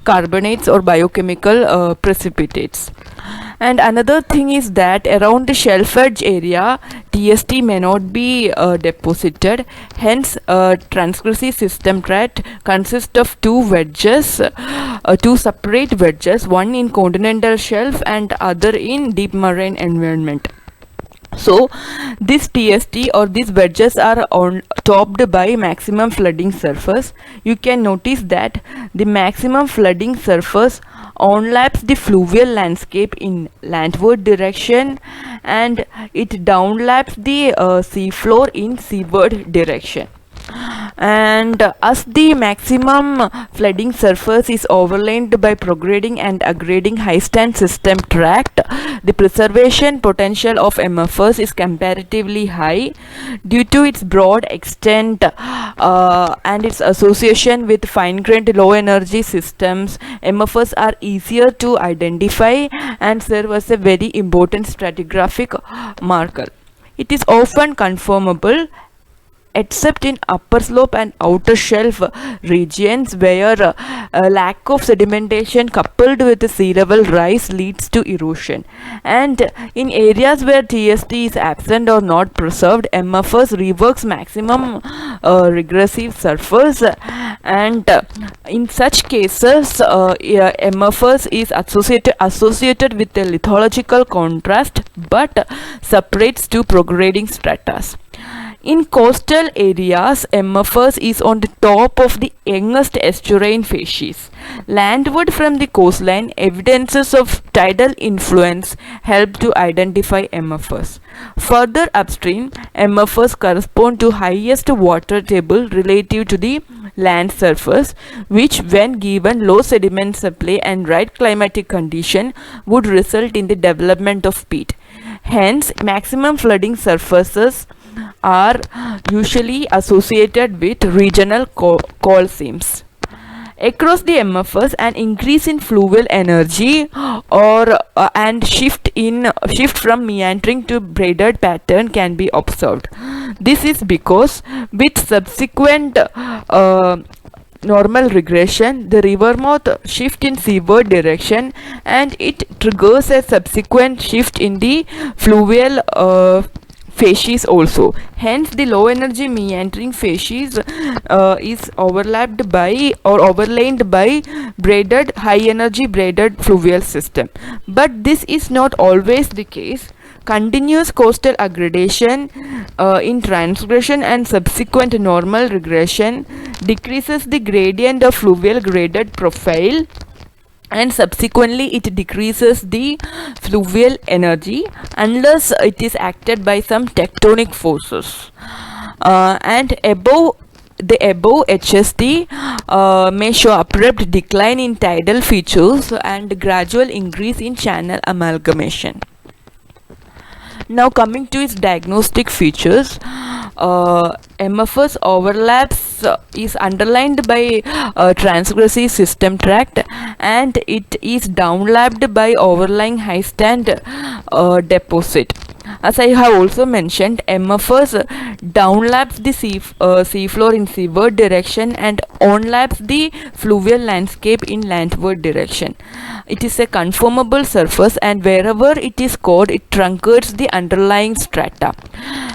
Speaker 2: carbonates or biochemical precipitates. And another thing is that around the shelf edge area, TST may not be deposited. Hence, transgressive system tract consists of two separate wedges, one in continental shelf and other in deep marine environment. So this TST or these wedges are topped by maximum flooding surface. You can notice that the maximum flooding surface overlaps the fluvial landscape in landward direction, and it downlaps the seafloor in seaward direction. And as the maximum flooding surface is overlaid by prograding and aggrading high stand system tract, the preservation potential of MFS is comparatively high due to its broad extent and its association with fine-grained low energy systems. MFS are easier to identify and serve as a very important stratigraphic marker. It is often conformable except in upper slope and outer shelf regions where lack of sedimentation coupled with the sea level rise leads to erosion. And in areas where TST is absent or not preserved, MFS reworks maximum regressive surface, and in such cases MFS is associated with a lithological contrast but separates two prograding stratas. In coastal areas, MFS is on the top of the youngest estuarine facies. Landward from the coastline, evidences of tidal influence help to identify MFS. Further upstream, MFS correspond to highest water table relative to the land surface, which when given low sediment supply and right climatic condition would result in the development of peat. Hence, maximum flooding surfaces are usually associated with regional coal seams. Across the MFS, an increase in fluvial energy and shift from meandering to braided pattern can be observed. This is because with subsequent normal regression, the river mouth shift in seaward direction, and it triggers a subsequent shift in the fluvial facies also. Hence, the low energy meandering facies is overlapped by or overlaid by braided high energy braided fluvial system. But this is not always the case. Continuous coastal aggradation in transgression and subsequent normal regression decreases the gradient of fluvial graded profile, and subsequently it decreases the fluvial energy unless it is acted by some tectonic forces. And above the above HST may show abrupt decline in tidal features and gradual increase in channel amalgamation. Now coming to its diagnostic features, MFS overlaps is underlined by transgressive system tract, and it is downlapped by overlying high stand deposit. As I have also mentioned, MFS downlaps the seafloor in seaward direction and onlaps the fluvial landscape in landward direction. It is a conformable surface, and wherever it is cored, it truncates the underlying strata.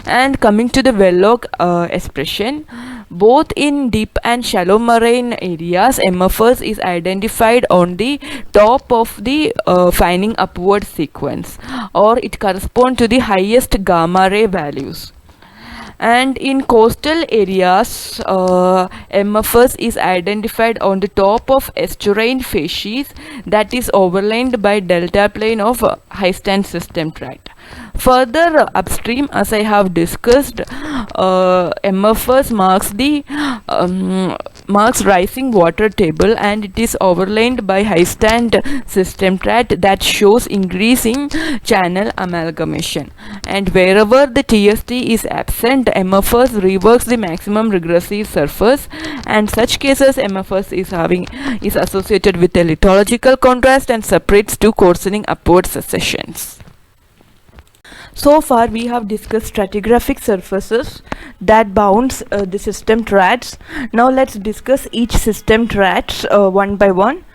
Speaker 2: And coming to the well-log expression, both in deep and shallow marine areas, MFS is identified on the top of the fining upward sequence, or it corresponds to the highest gamma ray values. And in coastal areas, MFS is identified on the top of estuarine facies that is overlain by delta plane of high stand system tract. Further upstream, as I have discussed, MFS marks rising water table, and it is overlain by high stand system tract that shows increasing channel amalgamation. And wherever the TST is absent, MFS reworks the maximum regressive surface, and such cases MFS is associated with a lithological contrast and separates two coarsening upward secessions. So far we have discussed stratigraphic surfaces that bounds the system tracts. Now let's discuss each system tracts one by one.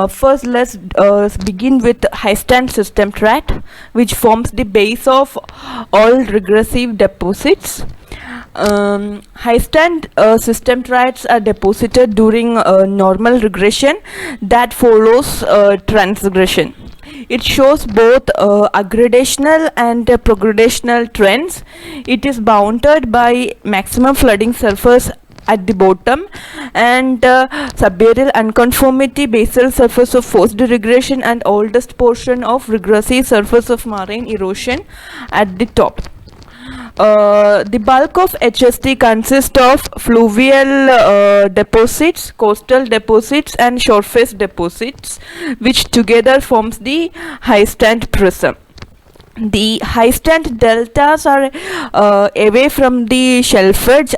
Speaker 2: First, let's begin with high stand system tract, which forms the base of all regressive deposits. High stand system tracts are deposited during normal regression that follows transgression. It shows both aggradational and progradational trends. It is bounded by maximum flooding surface at the bottom and subaerial unconformity, basal surface of forced regression, and oldest portion of regressive surface of marine erosion at the top. The bulk of HST consists of fluvial deposits, coastal deposits, and shoreface deposits, which together forms the high stand prism. The high stand deltas are away from the shelf edge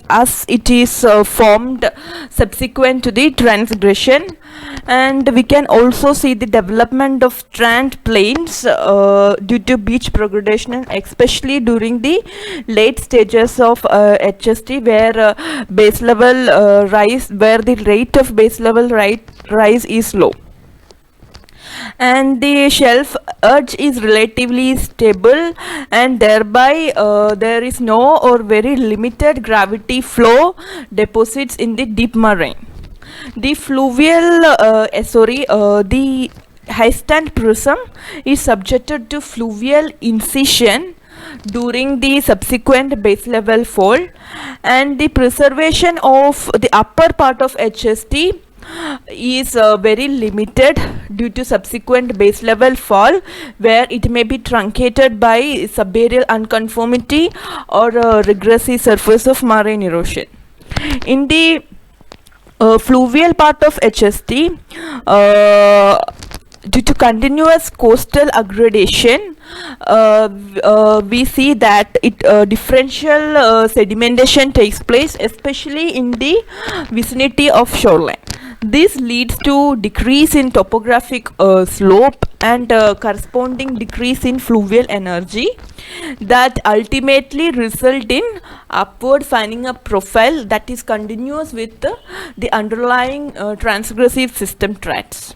Speaker 2: as it is formed subsequent to the transgression, and we can also see the development of strand planes due to beach progradation, especially during the late stages of HST, where base level rise, where the rate of base level rise is low. And the shelf edge is relatively stable, and thereby there is no or very limited gravity flow deposits in the deep marine. The fluvial the high stand prism is subjected to fluvial incision during the subsequent base level fall, and the preservation of the upper part of HST is very limited due to subsequent base level fall, where it may be truncated by subaerial unconformity or regressive surface of marine erosion. In the fluvial part of HST, due to continuous coastal aggradation, we see that differential sedimentation takes place, especially in the vicinity of shoreline. This leads to decrease in topographic slope and corresponding decrease in fluvial energy that ultimately result in upward fining up profile that is continuous with the underlying transgressive system tracts.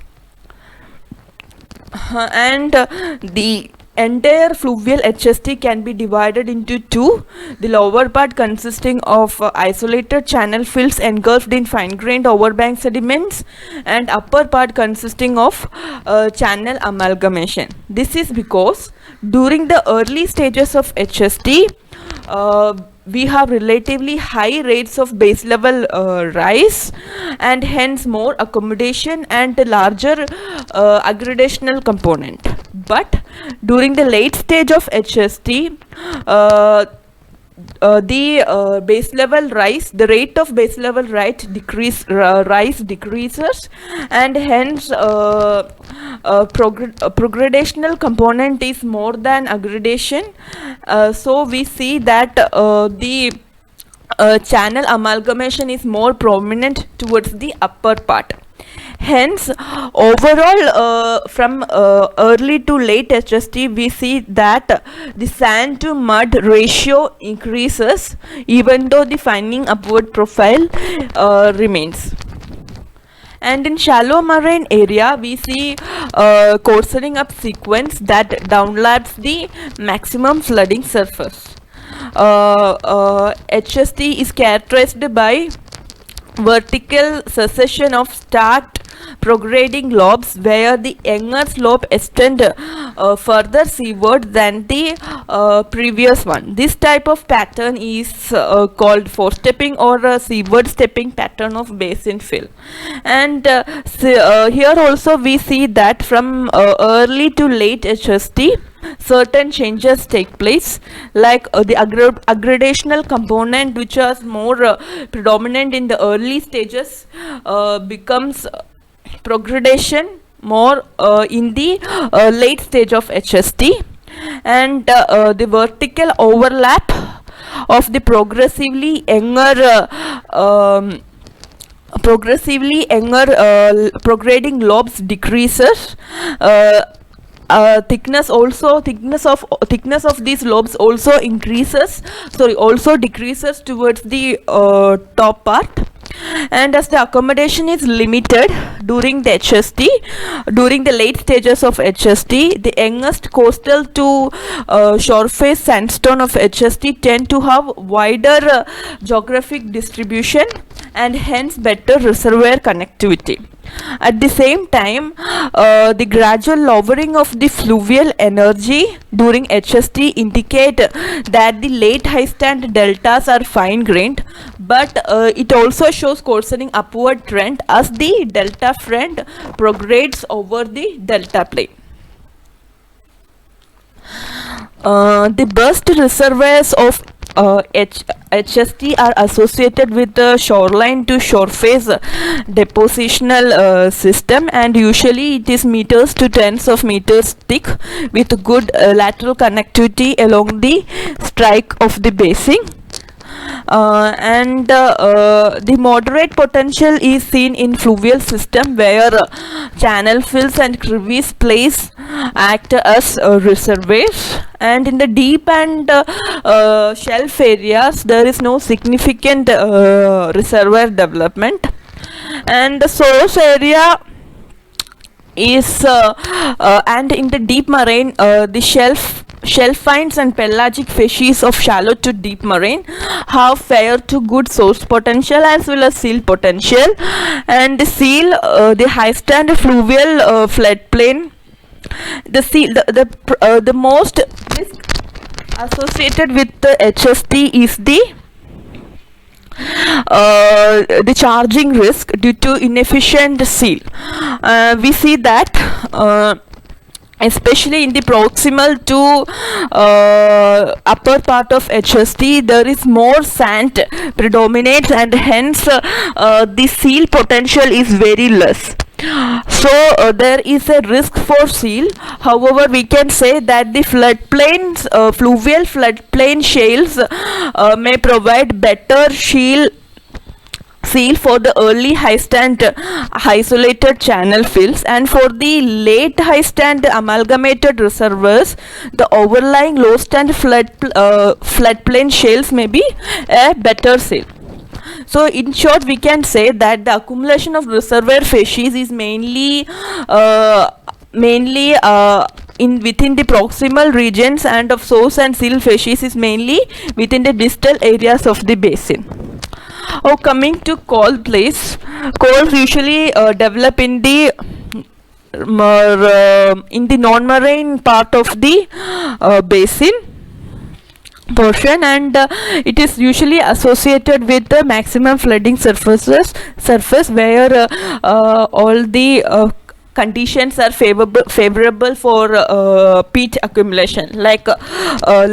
Speaker 2: And the entire fluvial HST can be divided into two, the lower part consisting of isolated channel fields engulfed in fine-grained overbank sediments, and upper part consisting of channel amalgamation. This is because during the early stages of HST, we have relatively high rates of base level rise, and hence more accommodation and larger aggradational component. But during the late stage of HST, base level rise, the rate of base level rise decreases, and hence progradational component is more than aggradation. So we see that the channel amalgamation is more prominent towards the upper part. Hence, overall, from early to late HST, we see that the sand to mud ratio increases, even though the fining upward profile remains. And in shallow marine area, we see coarsening up sequence that downlaps the maximum flooding surface. HST is characterized by vertical succession of stacked prograding lobes where the younger slope extend further seaward than the previous one. This type of pattern is called forestepping or seaward stepping pattern of basin fill. And here also we see that from early to late HST, certain changes take place, like the aggradational component, which was more predominant in the early stages, becomes progradation more in the late stage of HST, and the vertical overlap of the progressively younger prograding lobes decreases. Thickness of these lobes also decreases towards the top part. And as the accommodation is limited during the HST, during the late stages of HST, the youngest coastal to shore face sandstone of HST tend to have wider geographic distribution and hence better reservoir connectivity. At the same time, the gradual lowering of the fluvial energy during HST indicate that the late high stand deltas are fine grained, but it also shows coarsening upward trend as the delta front progrades over the delta plane. The burst reservoirs of HST are associated with the shoreline to shore face depositional system, and usually it is meters to tens of meters thick with good lateral connectivity along the strike of the basin. And the moderate potential is seen in fluvial system where channel fills and crevice plays act as reservoirs, and in the deep and shelf areas there is no significant reservoir development, and the source area is and in the deep marine the shelf finds and pelagic fishes of shallow to deep marine have fair to good source potential as well as seal potential. And the seal, the high stand fluvial floodplain, the seal, the most risk associated with the HST is the charging risk due to inefficient seal. We see that especially in the proximal to upper part of HST, there is more sand predominates, and hence the seal potential is very less. So there is a risk for seal. However, we can say that the floodplains, fluvial floodplain shales may provide better seal for the early high stand isolated channel fills, and for the late high stand amalgamated reservoirs, the overlying low stand floodplain shales may be a better seal. So in short, we can say that the accumulation of reservoir facies is mainly within the proximal regions, and of source and seal facies is mainly within the distal areas of the basin. Oh, coming to coal plays, coals usually develop in the non-marine part of the basin portion, and it is usually associated with the maximum flooding surface where all the conditions are favorable for peat accumulation, like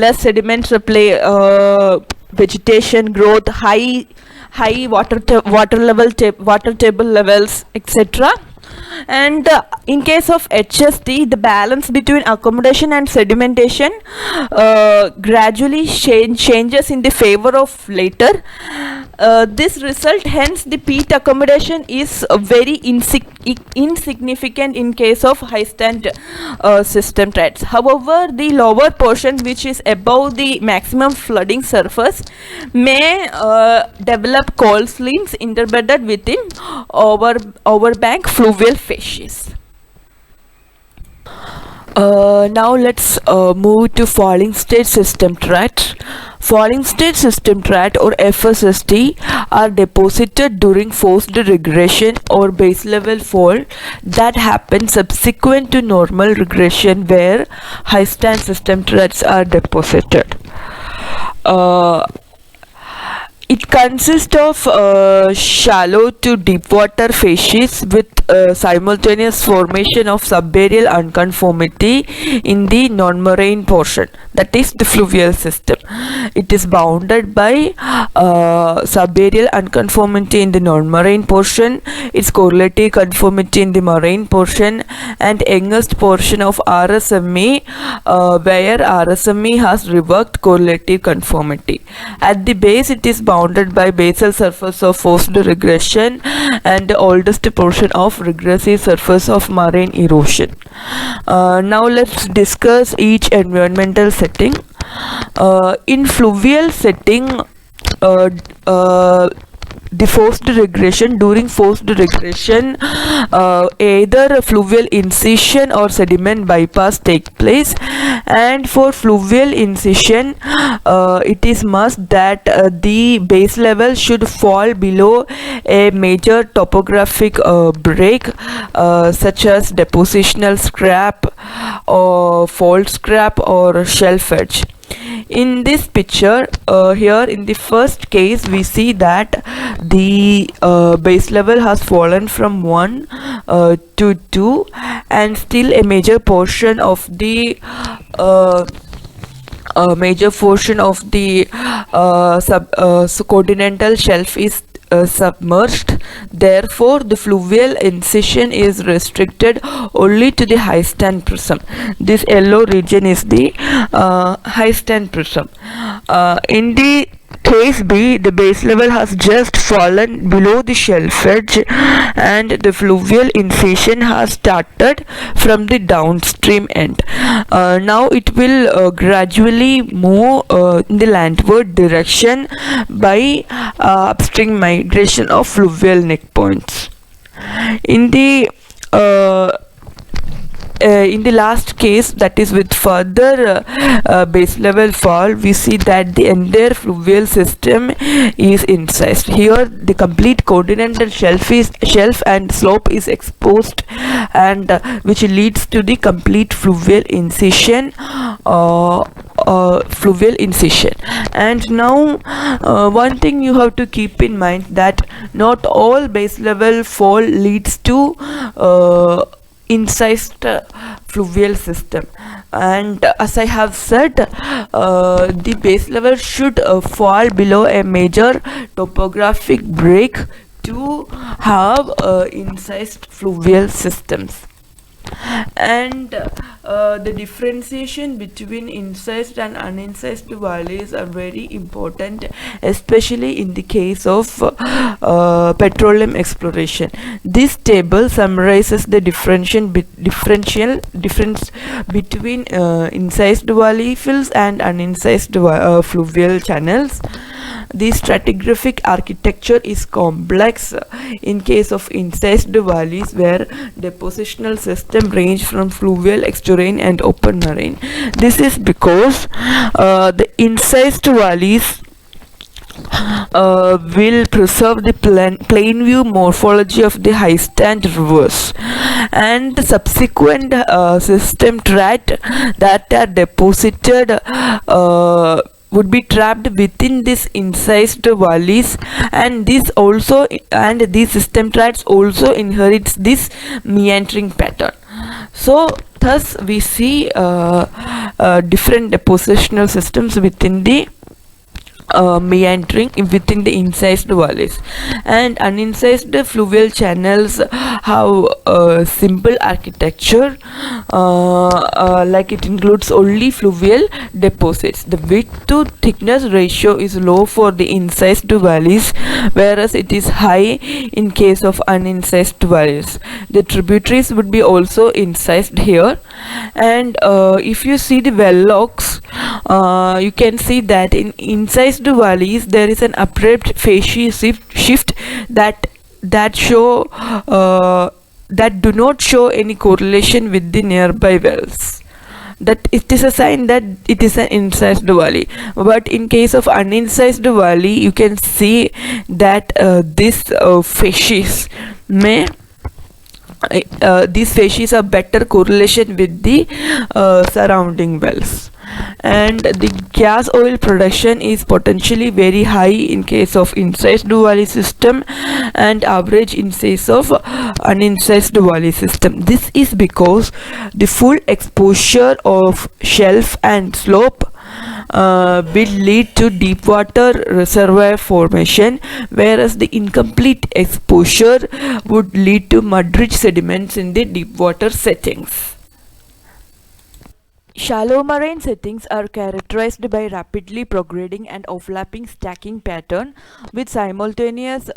Speaker 2: less sediments play vegetation growth, high water table levels, etc. And in case of HST, the balance between accommodation and sedimentation gradually changes in the favor of later. This result, hence the peat accommodation is very insignificant in case of high stand system threats. However, the lower portion, which is above the maximum flooding surface, may develop coal seams interbedded within overbank fluvial facies. Now let's move to falling stage system threat. Falling stage system threat or FSST are deposited during forced regression or base level fall that happen subsequent to normal regression where high stand system threats are deposited. It consists of shallow to deep water facies with simultaneous formation of subaerial unconformity in the non-marine portion, that is the fluvial system. It is bounded by subaerial unconformity in the non-marine portion, its correlative conformity in the marine portion, and youngest portion of RSME where RSME has revoked correlative conformity. At the base, it is bounded by basal surface of forced regression and the oldest portion of regressive surface of marine erosion. Now let's discuss each environmental setting. In fluvial setting, the forced regression, during forced regression, either fluvial incision or sediment bypass take place, and for fluvial incision it is must that the base level should fall below a major topographic break such as depositional scrap or fault scrap or shelf edge. In this picture here, in the first case, we see that the base level has fallen from 1 to 2, and still a major portion of the continental shelf is submerged. Therefore, the fluvial incision is restricted only to the high stand prism. This yellow region is the high stand prism. In the case B, the base level has just fallen below the shelf edge and the fluvial incision has started from the downstream end. Now it will gradually move in the landward direction by upstream migration of fluvial neck points. In the last case, that is with further base level fall, we see that the entire fluvial system is incised. Here the complete continental shelf and slope is exposed, and which leads to the complete fluvial incision. And now one thing you have to keep in mind, that not all base level fall leads to incised fluvial system, and as I have said, the base level should fall below a major topographic break to have incised fluvial systems. And the differentiation between incised and unincised valleys are very important, especially in the case of petroleum exploration. This table summarizes the difference between incised valley fills and unincised fluvial channels. The stratigraphic architecture is complex in case of incised valleys, where depositional system range from fluvial, estuarine and open marine. This is because the incised valleys will preserve the plain view morphology of the high stand rivers, and the subsequent system threat that are deposited would be trapped within this incised valleys, and these system traps also inherits this meandering pattern. So thus we see different depositional systems within the meandering within the incised valleys, and unincised fluvial channels have simple architecture, like it includes only fluvial deposits. The width to thickness ratio is low for the incised valleys, whereas it is high in case of unincised valleys. The tributaries would be also incised here, and if you see the well logs, you can see that in incised valleys there is an abrupt phase shift that show that do not show any correlation with the nearby wells. That it is a sign that it is an incised valley. But in case of unincised valley, you can see that this facies may these facies are better correlation with the surrounding wells. And the gas oil production is potentially very high in case of incised valley system and average in case of unincised valley system. This is because the full exposure of shelf and slope will lead to deep water reservoir formation, whereas the incomplete exposure would lead to mud-rich sediments in the deep water settings. Shallow marine settings are characterized by rapidly prograding and overlapping stacking pattern with simultaneous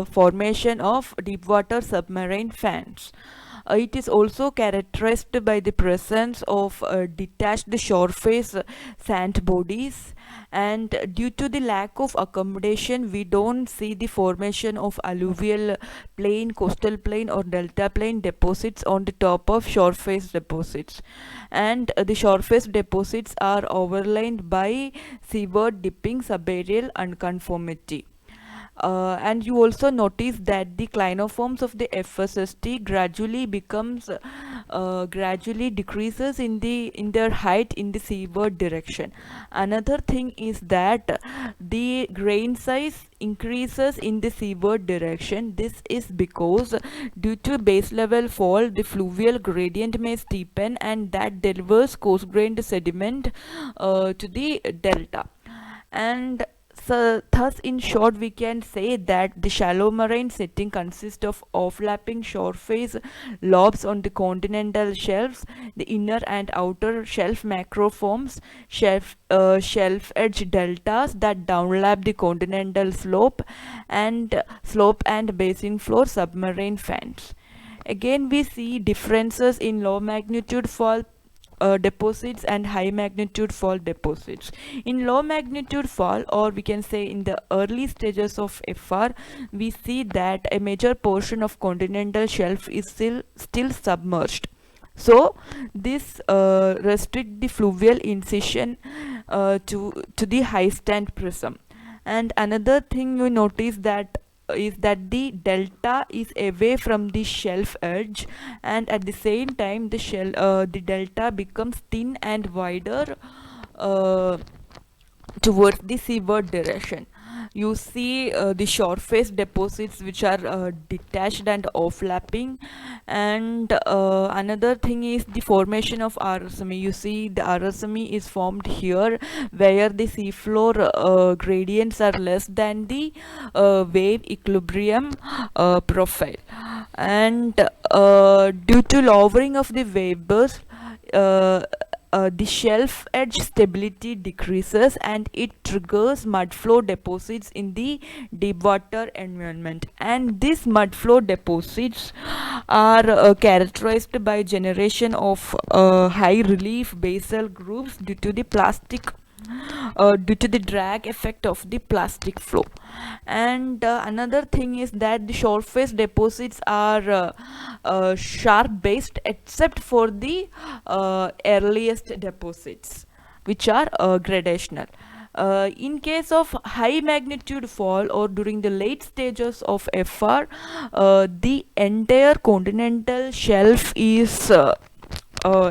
Speaker 2: formation of deep water submarine fans. It is also characterized by the presence of detached shore face sand bodies, and due to the lack of accommodation we don't see the formation of alluvial plain, coastal plain or delta plain deposits on the top of shore face deposits, and the shore face deposits are overlain by seaward dipping subaerial unconformity. And you also notice that the clinoforms of the FSST gradually decreases in their height in the seaward direction. Another thing is that the grain size increases in the seaward direction. This is because due to base level fall, the fluvial gradient may steepen, and that delivers coarse grained sediment to the delta. And so thus in short we can say that the shallow marine setting consists of overlapping shore face lobes on the continental shelves, the inner and outer shelf macroforms, shelf edge deltas that downlap the continental slope and basin floor submarine fans. Again we see differences in low magnitude fall deposits and high magnitude fall deposits. In low magnitude fall, or we can say in the early stages of FR, we see that a major portion of continental shelf is still submerged. So this restrict the fluvial incision to the high stand prism. And another thing you notice that is that the delta is away from the shelf edge, and at the same time the delta becomes thin and wider towards the seaward direction. You see the shore face deposits which are detached and overlapping, and another thing is the formation of RSME. You see the RSME is formed here where the seafloor gradients are less than the wave equilibrium profile, and due to lowering of the wave burst, the shelf edge stability decreases and it triggers mud flow deposits in the deep water environment. And these mud flow deposits are characterized by generation of high relief basal groups due to the drag effect of the plastic flow. And another thing is that the shore face deposits are sharp based except for the earliest deposits which are gradational. In case of high magnitude fall or during the late stages of FR, the entire continental shelf is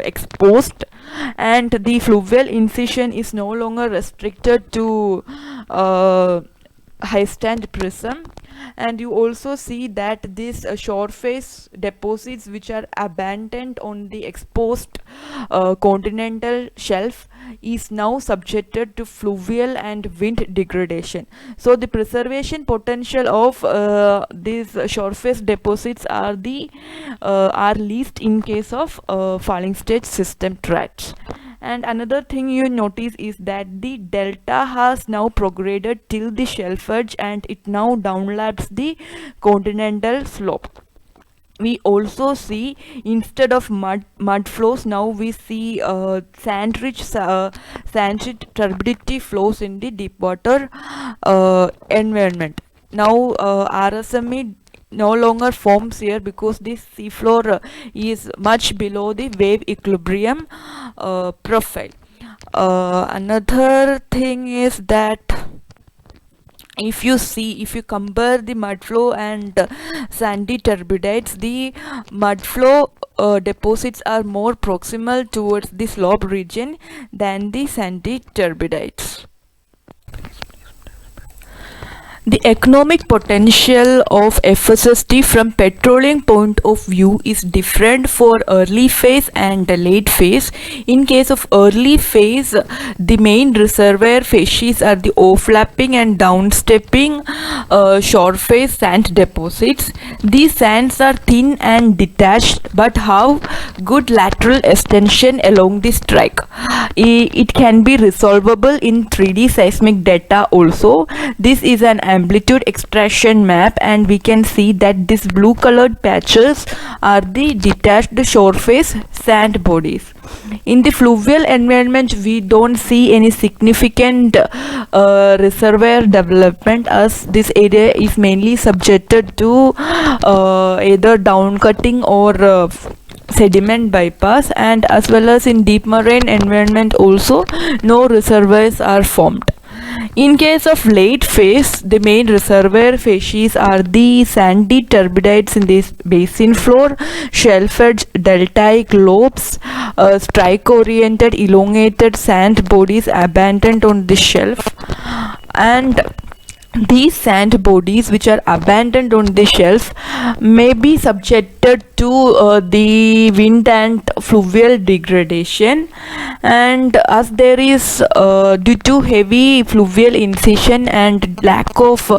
Speaker 2: exposed, and the fluvial incision is no longer restricted to high stand prism. And you also see that these shore face deposits which are abandoned on the exposed continental shelf is now subjected to fluvial and wind degradation. So the preservation potential of these shore face deposits are least in case of falling stage system threats. And another thing you notice is that the delta has now prograded till the shelf edge, and it now downlaps the continental slope. We also see, instead of mud flows, now we see sand-rich turbidity flows in the deep water environment. Now RSME no longer forms here because the seafloor is much below the wave equilibrium profile. Another thing is that if you compare the mud flow and sandy turbidites, the mud flow deposits are more proximal towards the slope region than the sandy turbidites. The economic potential of FSST from petroleum point of view is different for early phase and late phase. In case of early phase, the main reservoir facies are the overlapping and downstepping shore face sand deposits. These sands are thin and detached but have good lateral extension along the strike. It can be resolvable in 3D seismic data also. This is an amplitude extraction map, and we can see that these blue colored patches are the detached shore face sand bodies. In the fluvial environment, we don't see any significant reservoir development, as this area is mainly subjected to either downcutting or sediment bypass, and as well as in deep marine environment also no reservoirs are formed. In case of late phase, the main reservoir facies are the sandy turbidites in this basin floor, shelf edge deltaic lobes, strike oriented elongated sand bodies abandoned on the shelf. And these sand bodies which are abandoned on the shelf may be subjected to the wind and fluvial degradation, and as there is due to heavy fluvial incision and lack of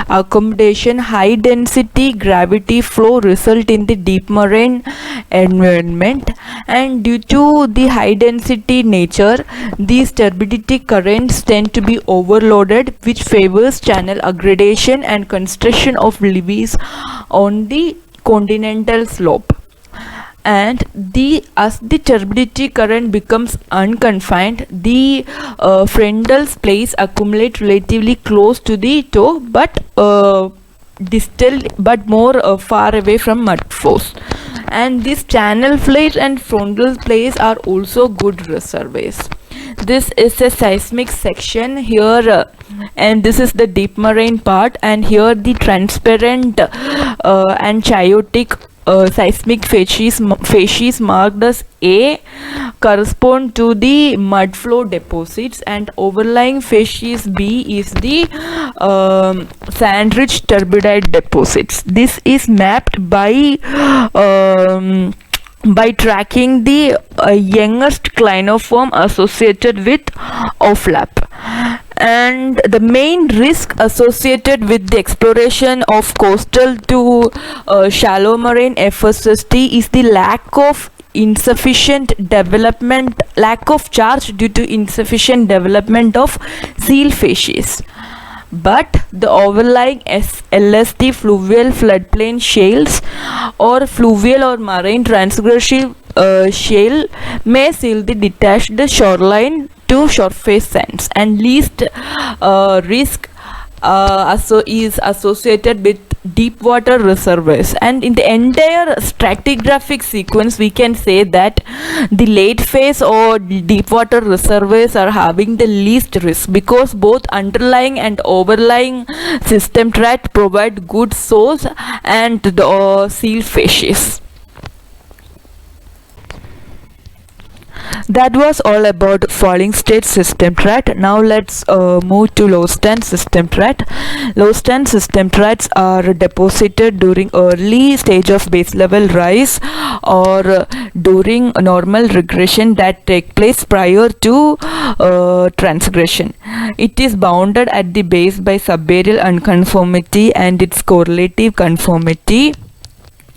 Speaker 2: accommodation, high density gravity flow result in the deep marine environment, and due to the high density nature, these turbidity currents tend to be overloaded, which favors channel aggradation and construction of levees on the continental slope. And as the turbidity current becomes unconfined, the frendels place accumulate relatively close to the toe, but distal but more far away from mud flows. And these channel plates and frondel plates are also good reservoirs. This is a seismic section here, and this is the deep marine part, and here the transparent and chaotic seismic facies marked as A correspond to the mud flow deposits, and overlying facies B is the sand-rich turbidite deposits. This is mapped by tracking the youngest clinoform associated with overlap. And the main risk associated with the exploration of coastal to shallow marine FSST is the lack of charge due to insufficient development of seal facies. But the overlying LST fluvial floodplain shales or fluvial or marine transgressive shale may seal the detached shoreline to shore face sands, and least risk is associated with deep water reservoirs. And in the entire stratigraphic sequence, we can say that the late phase or deep water reservoirs are having the least risk, because both underlying and overlying system threat provide good source and the seal facies. That was all about falling state system threat. Now let's move to low stand system threat. Low stand system threats are deposited during early stage of base level rise or during normal regression that take place prior to transgression. It is bounded at the base by subaerial unconformity and its correlative conformity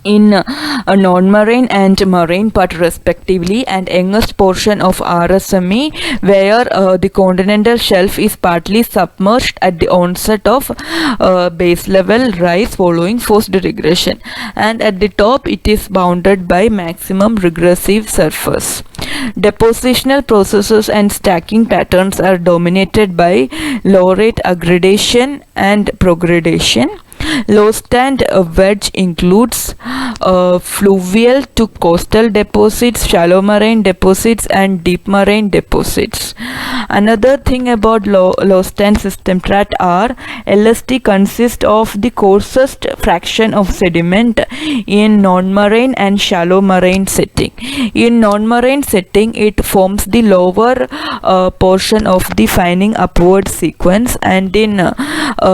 Speaker 2: in a non-marine and marine part respectively, and youngest portion of RSME where the continental shelf is partly submerged at the onset of base level rise following forced regression, and at the top it is bounded by maximum regressive surface. Depositional processes and stacking patterns are dominated by low rate aggradation and progradation. Low stand wedge includes fluvial to coastal deposits, shallow marine deposits and deep marine deposits. Another thing about low stand system threat are LST consists of the coarsest fraction of sediment in non-marine and shallow marine setting. In non-marine setting it forms the lower portion of the fining upward sequence, and in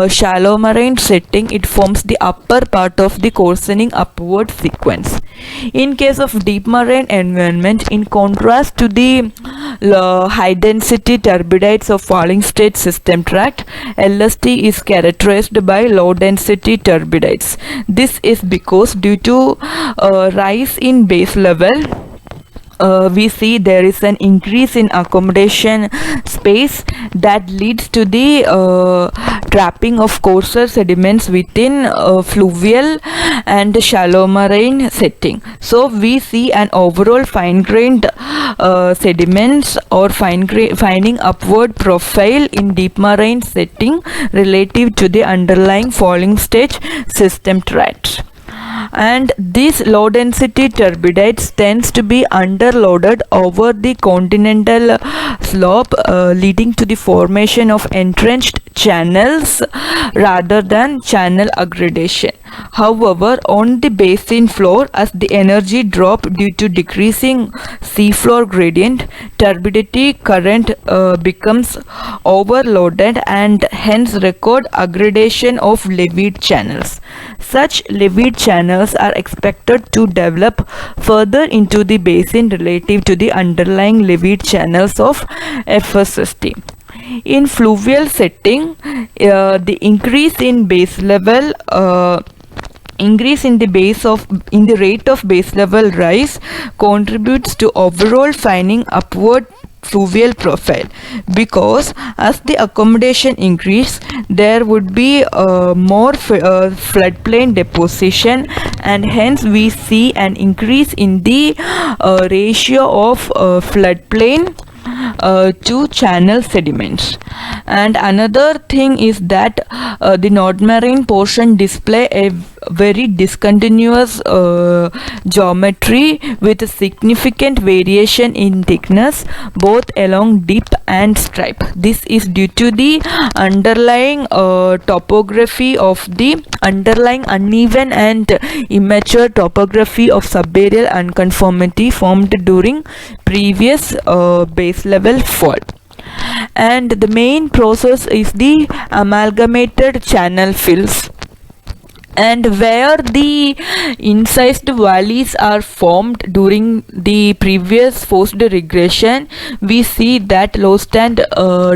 Speaker 2: shallow marine setting it forms the upper part of the coarsening upward sequence. In case of deep marine environment, in contrast to the high density turbidites of falling state system tract, LST is characterized by low density turbidites. This is because due to rise in base level, we see there is an increase in accommodation space that leads to the trapping of coarser sediments within fluvial and shallow marine setting. So we see an overall fine-grained sediments or fining upward profile in deep marine setting relative to the underlying falling stage system threats. And these low density turbidites tends to be underloaded over the continental slope, leading to the formation of entrenched channels rather than channel aggradation. However, on the basin floor, as the energy drop due to decreasing seafloor gradient, turbidity current becomes overloaded and hence record aggradation of levied channels. Such levied channels are expected to develop further into the basin relative to the underlying levied channels of FSST. In fluvial setting, the increase in base level increase in the rate of base level rise contributes to overall fining upward fluvial profile, because as the accommodation increase there would be more floodplain deposition, and hence we see an increase in the ratio of floodplain to channel sediments. And another thing is that the non-marine portion display a very discontinuous geometry with a significant variation in thickness both along dip and stripe. This is due to the underlying topography of the underlying uneven and immature topography of subaerial unconformity formed during previous base level fall. And the main process is the amalgamated channel fills, and where the incised valleys are formed during the previous forced regression, we see that low stand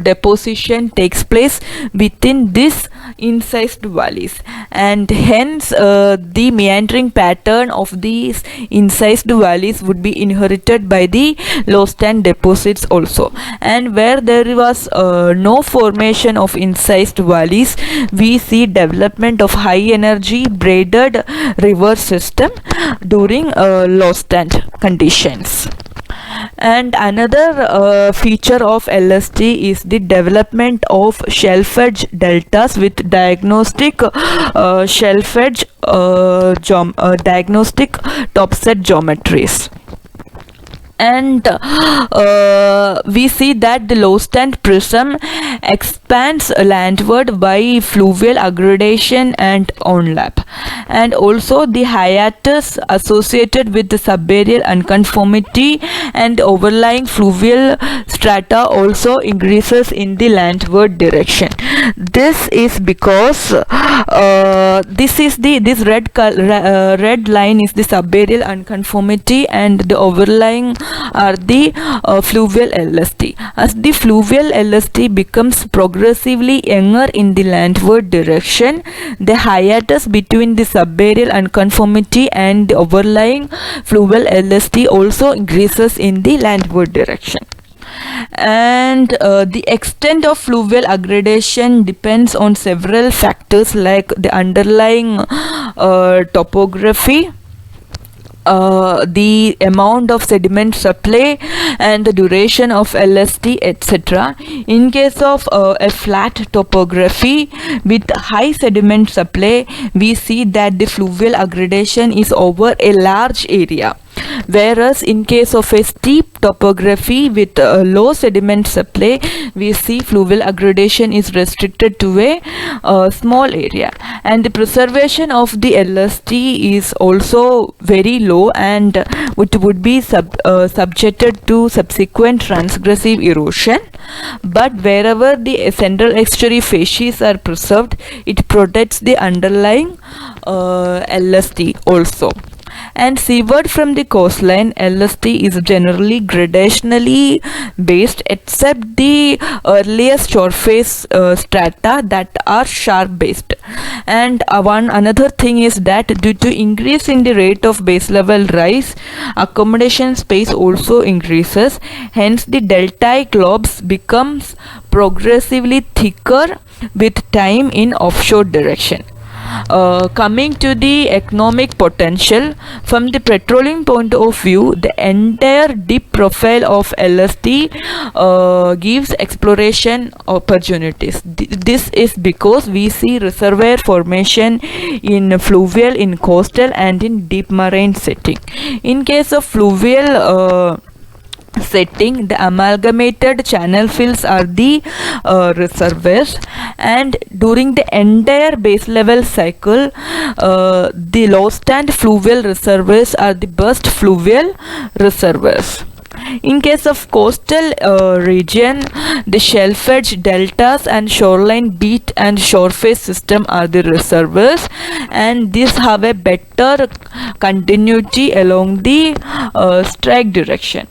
Speaker 2: deposition takes place within this incised valleys, and hence the meandering pattern of these incised valleys would be inherited by the low stand deposits also. And where there was no formation of incised valleys, we see development of high energy braided river system during low stand conditions. And another feature of LST is the development of shelf edge deltas with diagnostic shelf edge diagnostic topset geometries. And we see that the low stand prism expands landward by fluvial aggradation and onlap. and also the hiatus associated with the subaerial unconformity and overlying fluvial strata also increases in the landward direction. This is because this red line is the subaerial unconformity and the overlying are the fluvial LST. As the fluvial LST becomes progressively younger in the landward direction, the hiatus between the subaerial unconformity and the overlying fluvial LST also increases in the landward direction. And the extent of fluvial aggradation depends on several factors like the underlying topography, the amount of sediment supply and the duration of LST, etc. In case of a flat topography with high sediment supply, we see that the fluvial aggradation is over a large area, whereas in case of a steep topography with low sediment supply, we see fluvial aggradation is restricted to a small area, and the preservation of the LST is also very low and it would be subjected to subsequent transgressive erosion. But wherever the central estuary facies are preserved, it protects the underlying LST also. And seaward from the coastline, LST is generally gradationally based except the earliest shore face strata that are sharp based. And another thing is that due to increase in the rate of base level rise, accommodation space also increases. Hence the deltaic lobes becomes progressively thicker with time in offshore direction. Coming to the economic potential, from the petroleum point of view, the entire dip profile of LST gives exploration opportunities. This is because we see reservoir formation in fluvial, in coastal and in deep marine setting. In case of fluvial setting, the amalgamated channel fills are the reservoirs, and during the entire base level cycle, the low stand fluvial reservoirs are the best fluvial reservoirs. In case of coastal region, the shelf edge deltas and shoreline beat and shore face system are the reservoirs, and these have a better continuity along the strike direction.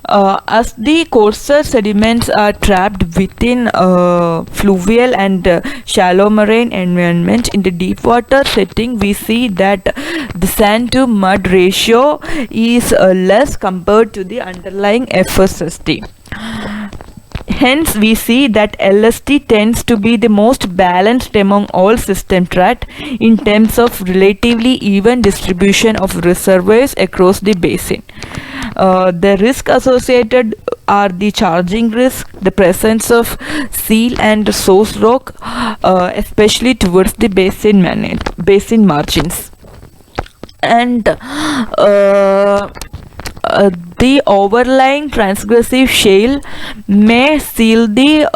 Speaker 2: As the coarser sediments are trapped within fluvial and shallow marine environment, in the deep water setting we see that the sand to mud ratio is less compared to the underlying FSST. Hence, we see that LST tends to be the most balanced among all system tract in terms of relatively even distribution of reservoirs across the basin. The risk associated are the charging risk, the presence of seal and source rock, especially towards the basin margins, and the overlying transgressive shale may seal the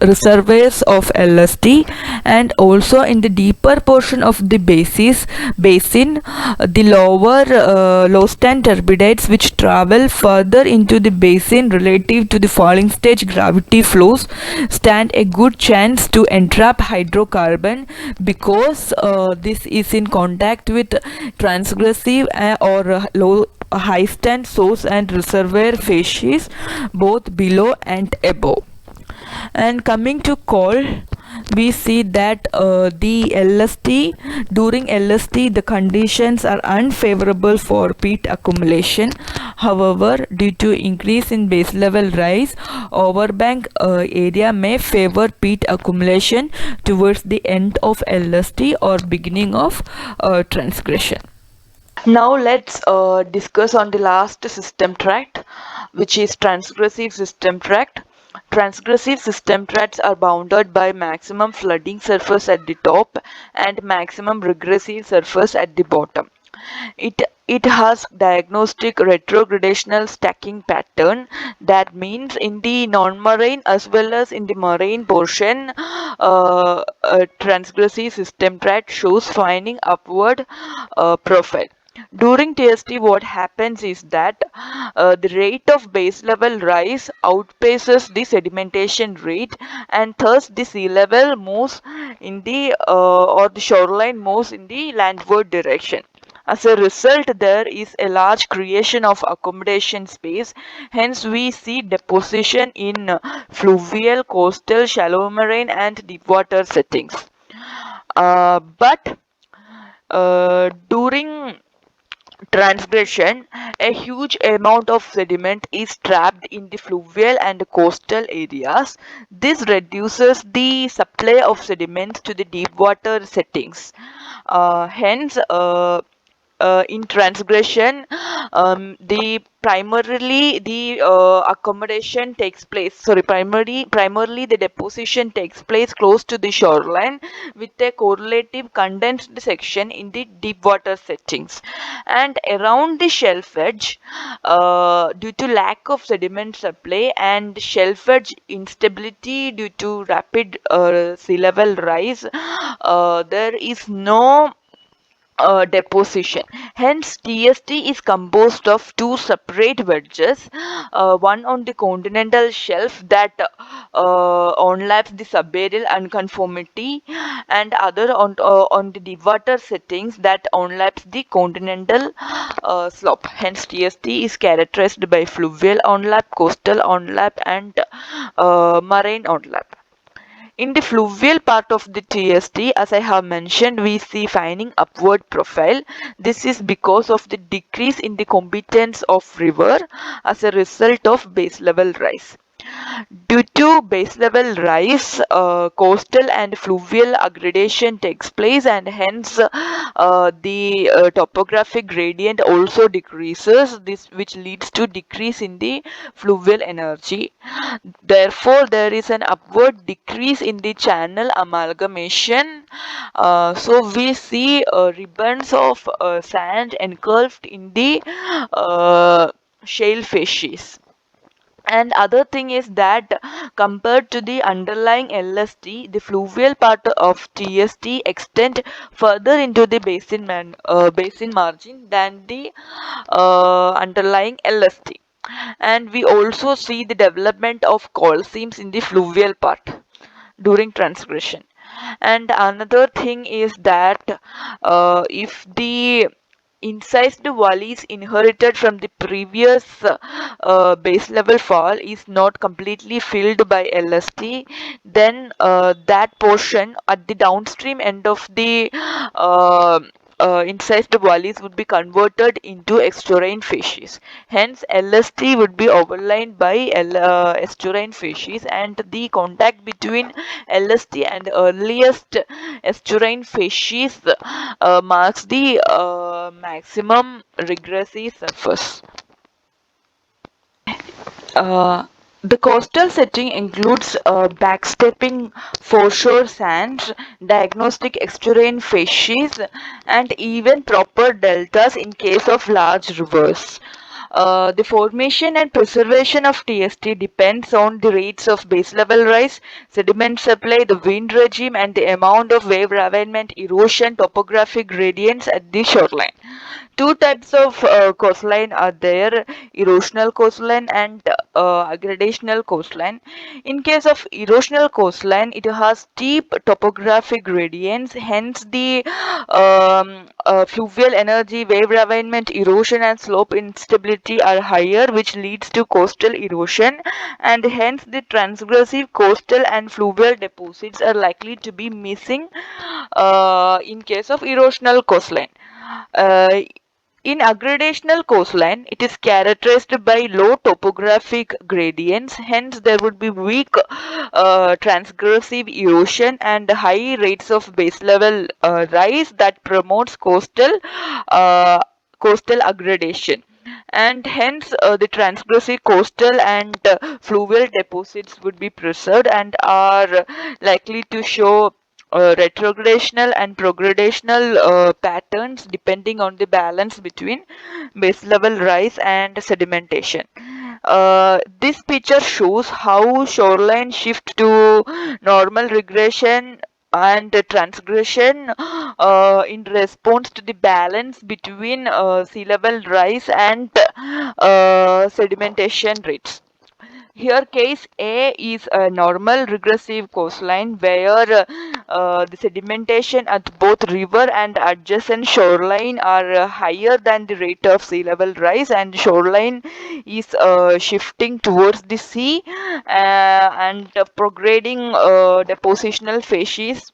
Speaker 2: reservoirs of LST, and also in the deeper portion of the basin, the low stand turbidites which travel further into the basin relative to the falling stage gravity flows stand a good chance to entrap hydrocarbon, because this is in contact with transgressive or low high stand source and reservoir facies both below and above. And coming to coal, we see that the LST, during LST the conditions are unfavorable for peat accumulation. However, due to increase in base level rise, overbank area may favor peat accumulation towards the end of LST or beginning of transgression. Now let's discuss on the last system tract, which is transgressive system tract. Transgressive system tracts are bounded by maximum flooding surface at the top and maximum regressive surface at the bottom. It it has diagnostic retrogradational stacking pattern. That means in the non-marine as well as in the marine portion, a transgressive system trait shows finding upward profile. During TST, what happens is that the rate of base level rise outpaces the sedimentation rate, and thus the sea level moves in the or the shoreline moves in the landward direction. As a result, there is a large creation of accommodation space. Hence, we see deposition in fluvial, coastal, shallow marine, and deep water settings. But during transgression, a huge amount of sediment is trapped in the fluvial and coastal areas. This reduces the supply of sediments to the deep water settings. Hence, in transgression, the accommodation takes place. Sorry, primarily the deposition takes place close to the shoreline, with a correlative condensed section in the deep water settings, and around the shelf edge, due to lack of sediment supply and shelf edge instability due to rapid sea level rise, there is no deposition. Hence, TST is composed of two separate wedges, one on the continental shelf that overlaps the subaerial unconformity, and other on the deep water settings that overlaps the continental slope. Hence, TST is characterized by fluvial overlap, coastal overlap, and marine overlap. In the fluvial part of the TST, as I have mentioned, we see finding upward profile. This is because of the decrease in the competence of river as a result of base level rise. Due to base level rise, coastal and fluvial aggradation takes place, and hence the topographic gradient also decreases, this which leads to decrease in the fluvial energy. Therefore, there is an upward decrease in the channel amalgamation. So we see ribbons of sand engulfed in the shale facies. And other thing is that compared to the underlying LST, the fluvial part of TST extend further into the basin margin than the underlying LST. And we also see the development of coal seams in the fluvial part during transgression. And another thing is that if the incised valleys inherited from the previous base level fall is not completely filled by LST, then that portion at the downstream end of the incised valleys would be converted into estuarine facies. Hence, LST would be overlain by estuarine facies, and the contact between LST and earliest estuarine facies marks the maximum regressive surface. Uh, the coastal setting includes backstepping foreshore sands, diagnostic estuarine facies, and even proper deltas in case of large rivers. The formation and preservation of TST depends on the rates of base level rise, sediment supply, the wind regime, and the amount of wave ravinement, erosion, topographic gradients at the shoreline. Two types of coastline are there: erosional coastline and aggradational coastline. In case of erosional coastline, it has steep topographic gradients, hence the fluvial energy, wave ravinement, erosion, and slope instability are higher, which leads to coastal erosion, and hence the transgressive coastal and fluvial deposits are likely to be missing in case of erosional coastline. Uh, in aggradational coastline, it is characterized by low topographic gradients, hence there would be weak transgressive erosion and high rates of base level rise that promotes coastal aggradation. And hence the transgressive coastal and fluvial deposits would be preserved and are likely to show retrogradational and progradational patterns depending on the balance between base level rise and sedimentation. This picture shows how shoreline shift to normal regression and transgression in response to the balance between sea level rise and sedimentation rates. Here, case A is a normal regressive coastline where the sedimentation at both river and adjacent shoreline are higher than the rate of sea level rise, and shoreline is shifting towards the sea and prograding depositional facies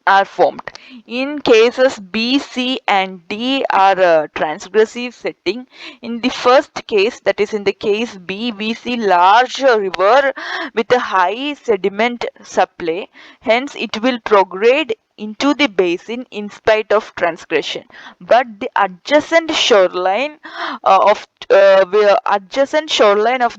Speaker 2: are formed. In cases B, C, and D are a transgressive setting. In the first case, that is in the case B, we see large river with a high sediment supply. Hence, it will prograde into the basin in spite of transgression, but the adjacent shoreline of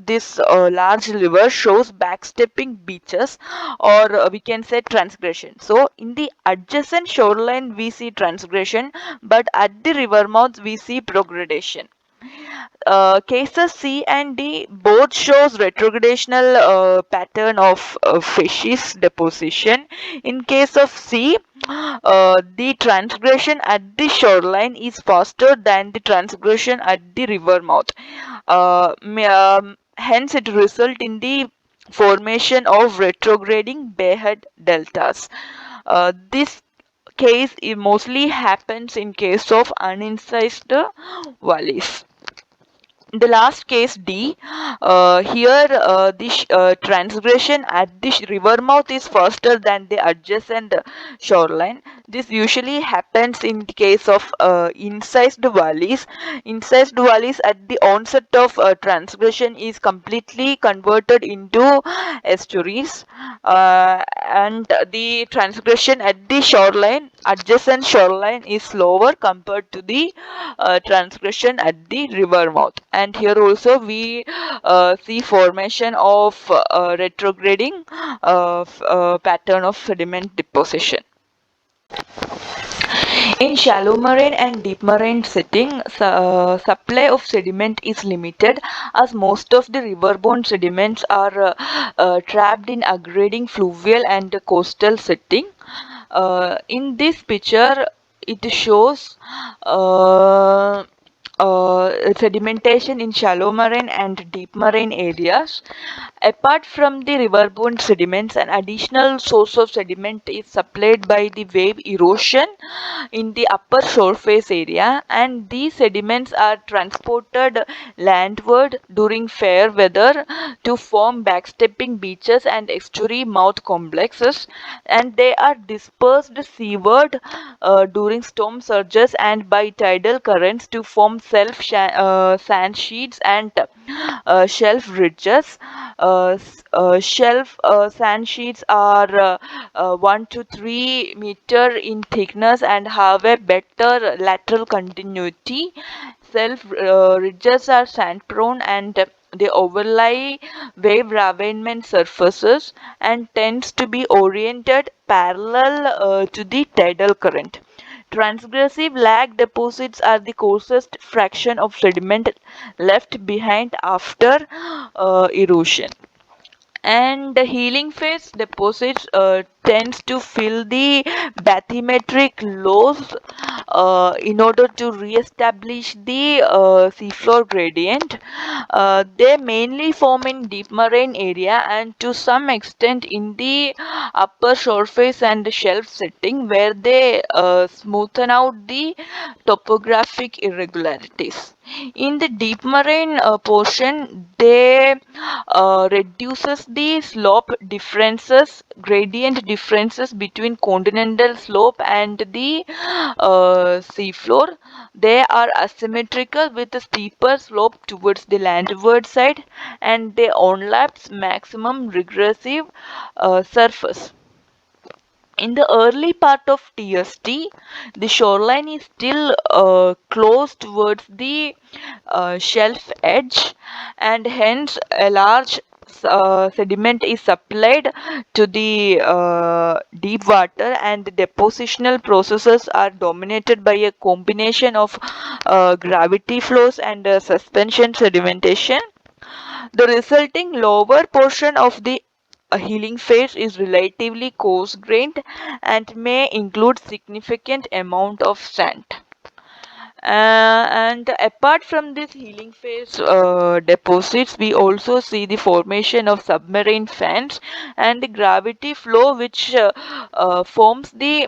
Speaker 2: this large river shows backstepping beaches, or we can say transgression. So in the adjacent shoreline we see transgression, but at the river mouth we see progradation. Cases C and D both shows retrogradational pattern of facies deposition. In case of C, the transgression at the shoreline is faster than the transgression at the river mouth. Hence, it result in the formation of retrograding bayhead deltas. This case mostly happens in case of unincised valleys. The last case D, here the transgression at the river mouth is faster than the adjacent shoreline. This usually happens in the case of incised valleys. Incised valleys at the onset of transgression is completely converted into estuaries, and the transgression at the shoreline, adjacent shoreline, is slower compared to the transgression at the river mouth. And here also we see formation of retrograding pattern of sediment deposition. In shallow marine and deep marine setting, supply of sediment is limited, as most of the riverborne sediments are trapped in aggrading fluvial and coastal setting. In this picture, it shows sedimentation in shallow marine and deep marine areas. Apart from the riverborne sediments, an additional source of sediment is supplied by the wave erosion in the upper shore face area, and these sediments are transported landward during fair weather to form backstepping beaches and estuary mouth complexes, and they are dispersed seaward during storm surges and by tidal currents to form sand sheets and shelf ridges. Shelf sand sheets are 1 to 3 meter in thickness and have a better lateral continuity. Shelf ridges are sand prone and they overlie wave ravenement surfaces and tends to be oriented parallel to the tidal current. Transgressive lag deposits are the coarsest fraction of sediment left behind after erosion. And the healing phase deposits tends to fill the bathymetric lows in order to re-establish the seafloor gradient. They mainly form in deep marine area and to some extent in the upper shore face and shelf setting, where they smoothen out the topographic irregularities. In the deep marine portion, they reduces the slope differences, gradient differences between continental slope and the seafloor. They are asymmetrical with a steeper slope towards the landward side, and they overlaps maximum regressive surface. In the early part of TST, the shoreline is still close towards the shelf edge, and hence a large sediment is supplied to the deep water, and the depositional processes are dominated by a combination of gravity flows and suspension sedimentation. The resulting lower portion of the healing phase is relatively coarse-grained and may include significant amount of sand. And apart from this healing phase deposits, we also see the formation of submarine fans and the gravity flow, forms the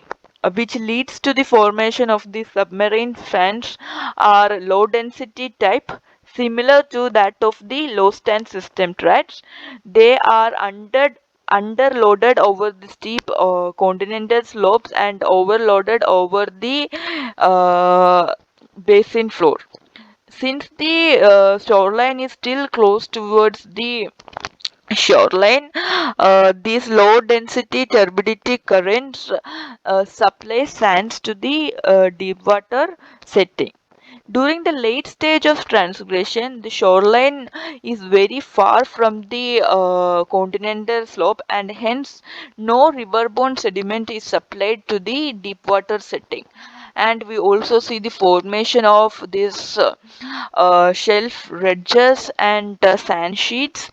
Speaker 2: which leads to the formation of the submarine fans are low density type, similar to that of the low stand system tracks. They are underloaded over the steep continental slopes and overloaded over the basin floor. Since the shoreline is still close towards the shoreline, these low density turbidity currents supply sands to the deep water setting. During the late stage of transgression, the shoreline is very far from the continental slope, and hence no riverborne sediment is supplied to the deep water setting. And we also see the formation of these shelf ridges and sand sheets.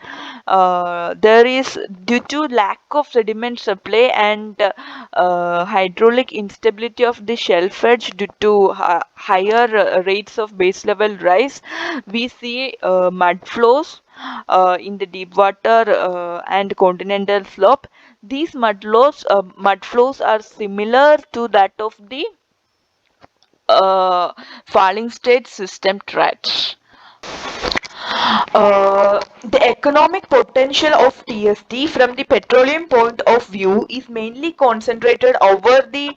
Speaker 2: There is, due to lack of sediment supply and hydraulic instability of the shelf edge due to higher rates of base level rise, we see mud flows in the deep water and continental slope. These mud flows are similar to that of the falling state system tracks. The economic potential of TST from the petroleum point of view is mainly concentrated over the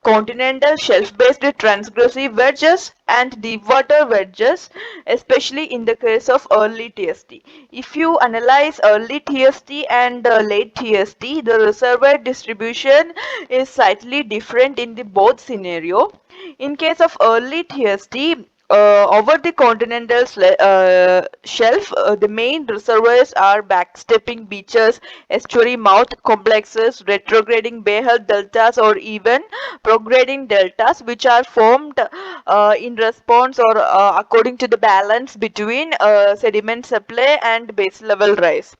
Speaker 2: continental shelf-based transgressive wedges and deepwater wedges, especially in the case of early TST. If you analyze early TST and late TST, the reservoir distribution is slightly different in the both scenario. In case of early TST, over the continental shelf, the main reservoirs are backstepping beaches, estuary mouth complexes, retrograding Behel deltas, or even prograding deltas, which are formed in response or according to the balance between sediment supply and base level rise.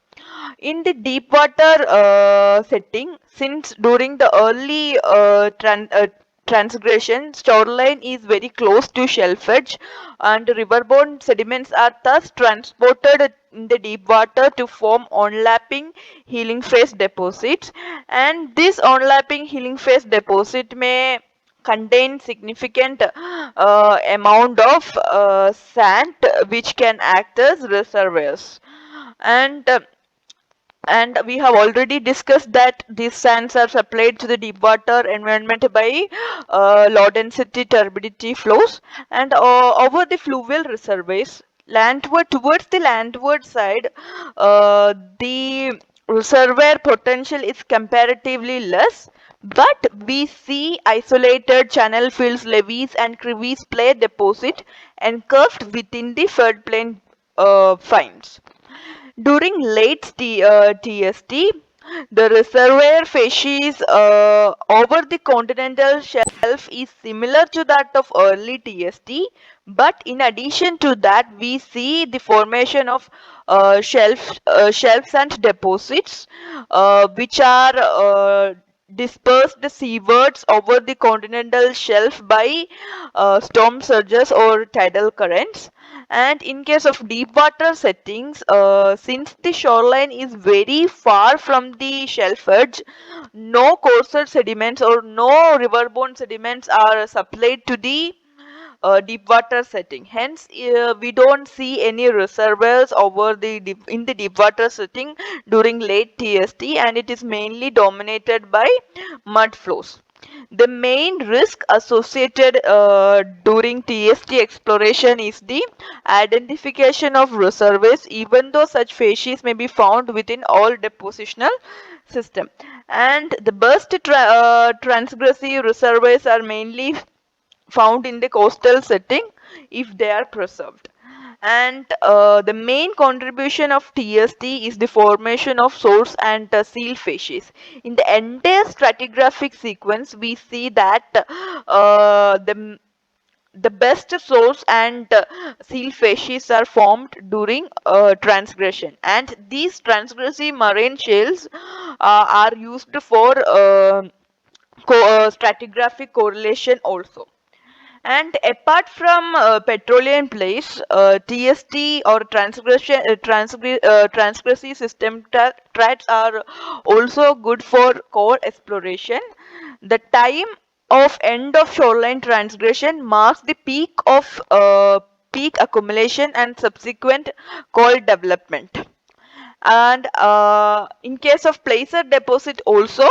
Speaker 2: In the deep water setting, since during the early transgression, shoreline is very close to shelf edge, and riverborne sediments are thus transported in the deep water to form onlapping healing phase deposits, and this onlapping healing phase deposit may contain significant amount of sand, which can act as reservoirs. And we have already discussed that these sands are supplied to the deep water environment by low density turbidity flows, and over the fluvial reservoirs landward towards the landward side, the reservoir potential is comparatively less, but we see isolated channel fills, levees and crevice play deposit encurved within the floodplain finds. During late TST, the reservoir facies over the continental shelf is similar to that of early TST, but in addition to that, we see the formation of shelves and deposits, which are dispersed seawards over the continental shelf by storm surges or tidal currents. And in case of deep water settings, since the shoreline is very far from the shelf edge, no coastal sediments or no riverborne sediments are supplied to the deep water setting. Hence, we don't see any reservoirs over the in the deep water setting during late TST, and it is mainly dominated by mud flows. The main risk associated during TST exploration is the identification of reservoirs, even though such facies may be found within all depositional system. And the burst transgressive reservoirs are mainly found in the coastal setting if they are preserved. And the main contribution of TST is the formation of source and seal facies. In the entire stratigraphic sequence, we see that the best source and seal facies are formed during transgression, and these transgressive marine shells are used for stratigraphic correlation also. And apart from petroleum plates, TST or transgressive system traits are also good for core exploration. The time of end of shoreline transgression marks the peak accumulation and subsequent coal development. And in case of placer deposit also,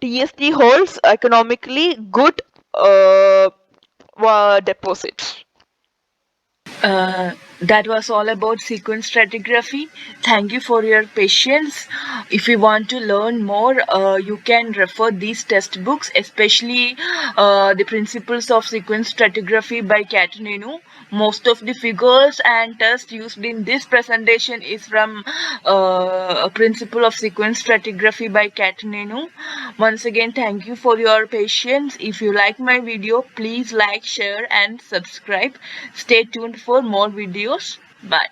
Speaker 2: TST holds economically good deposits.
Speaker 1: That was all about sequence stratigraphy. Thank you for your patience. If you want to learn more, you can refer these textbooks, especially the principles of sequence stratigraphy by Catanino. Most of the figures and tests used in this presentation is from a principle of sequence stratigraphy by Catanino. Once again, thank you for your patience. If you like my video, please like, share and subscribe. Stay tuned for more videos. Bye.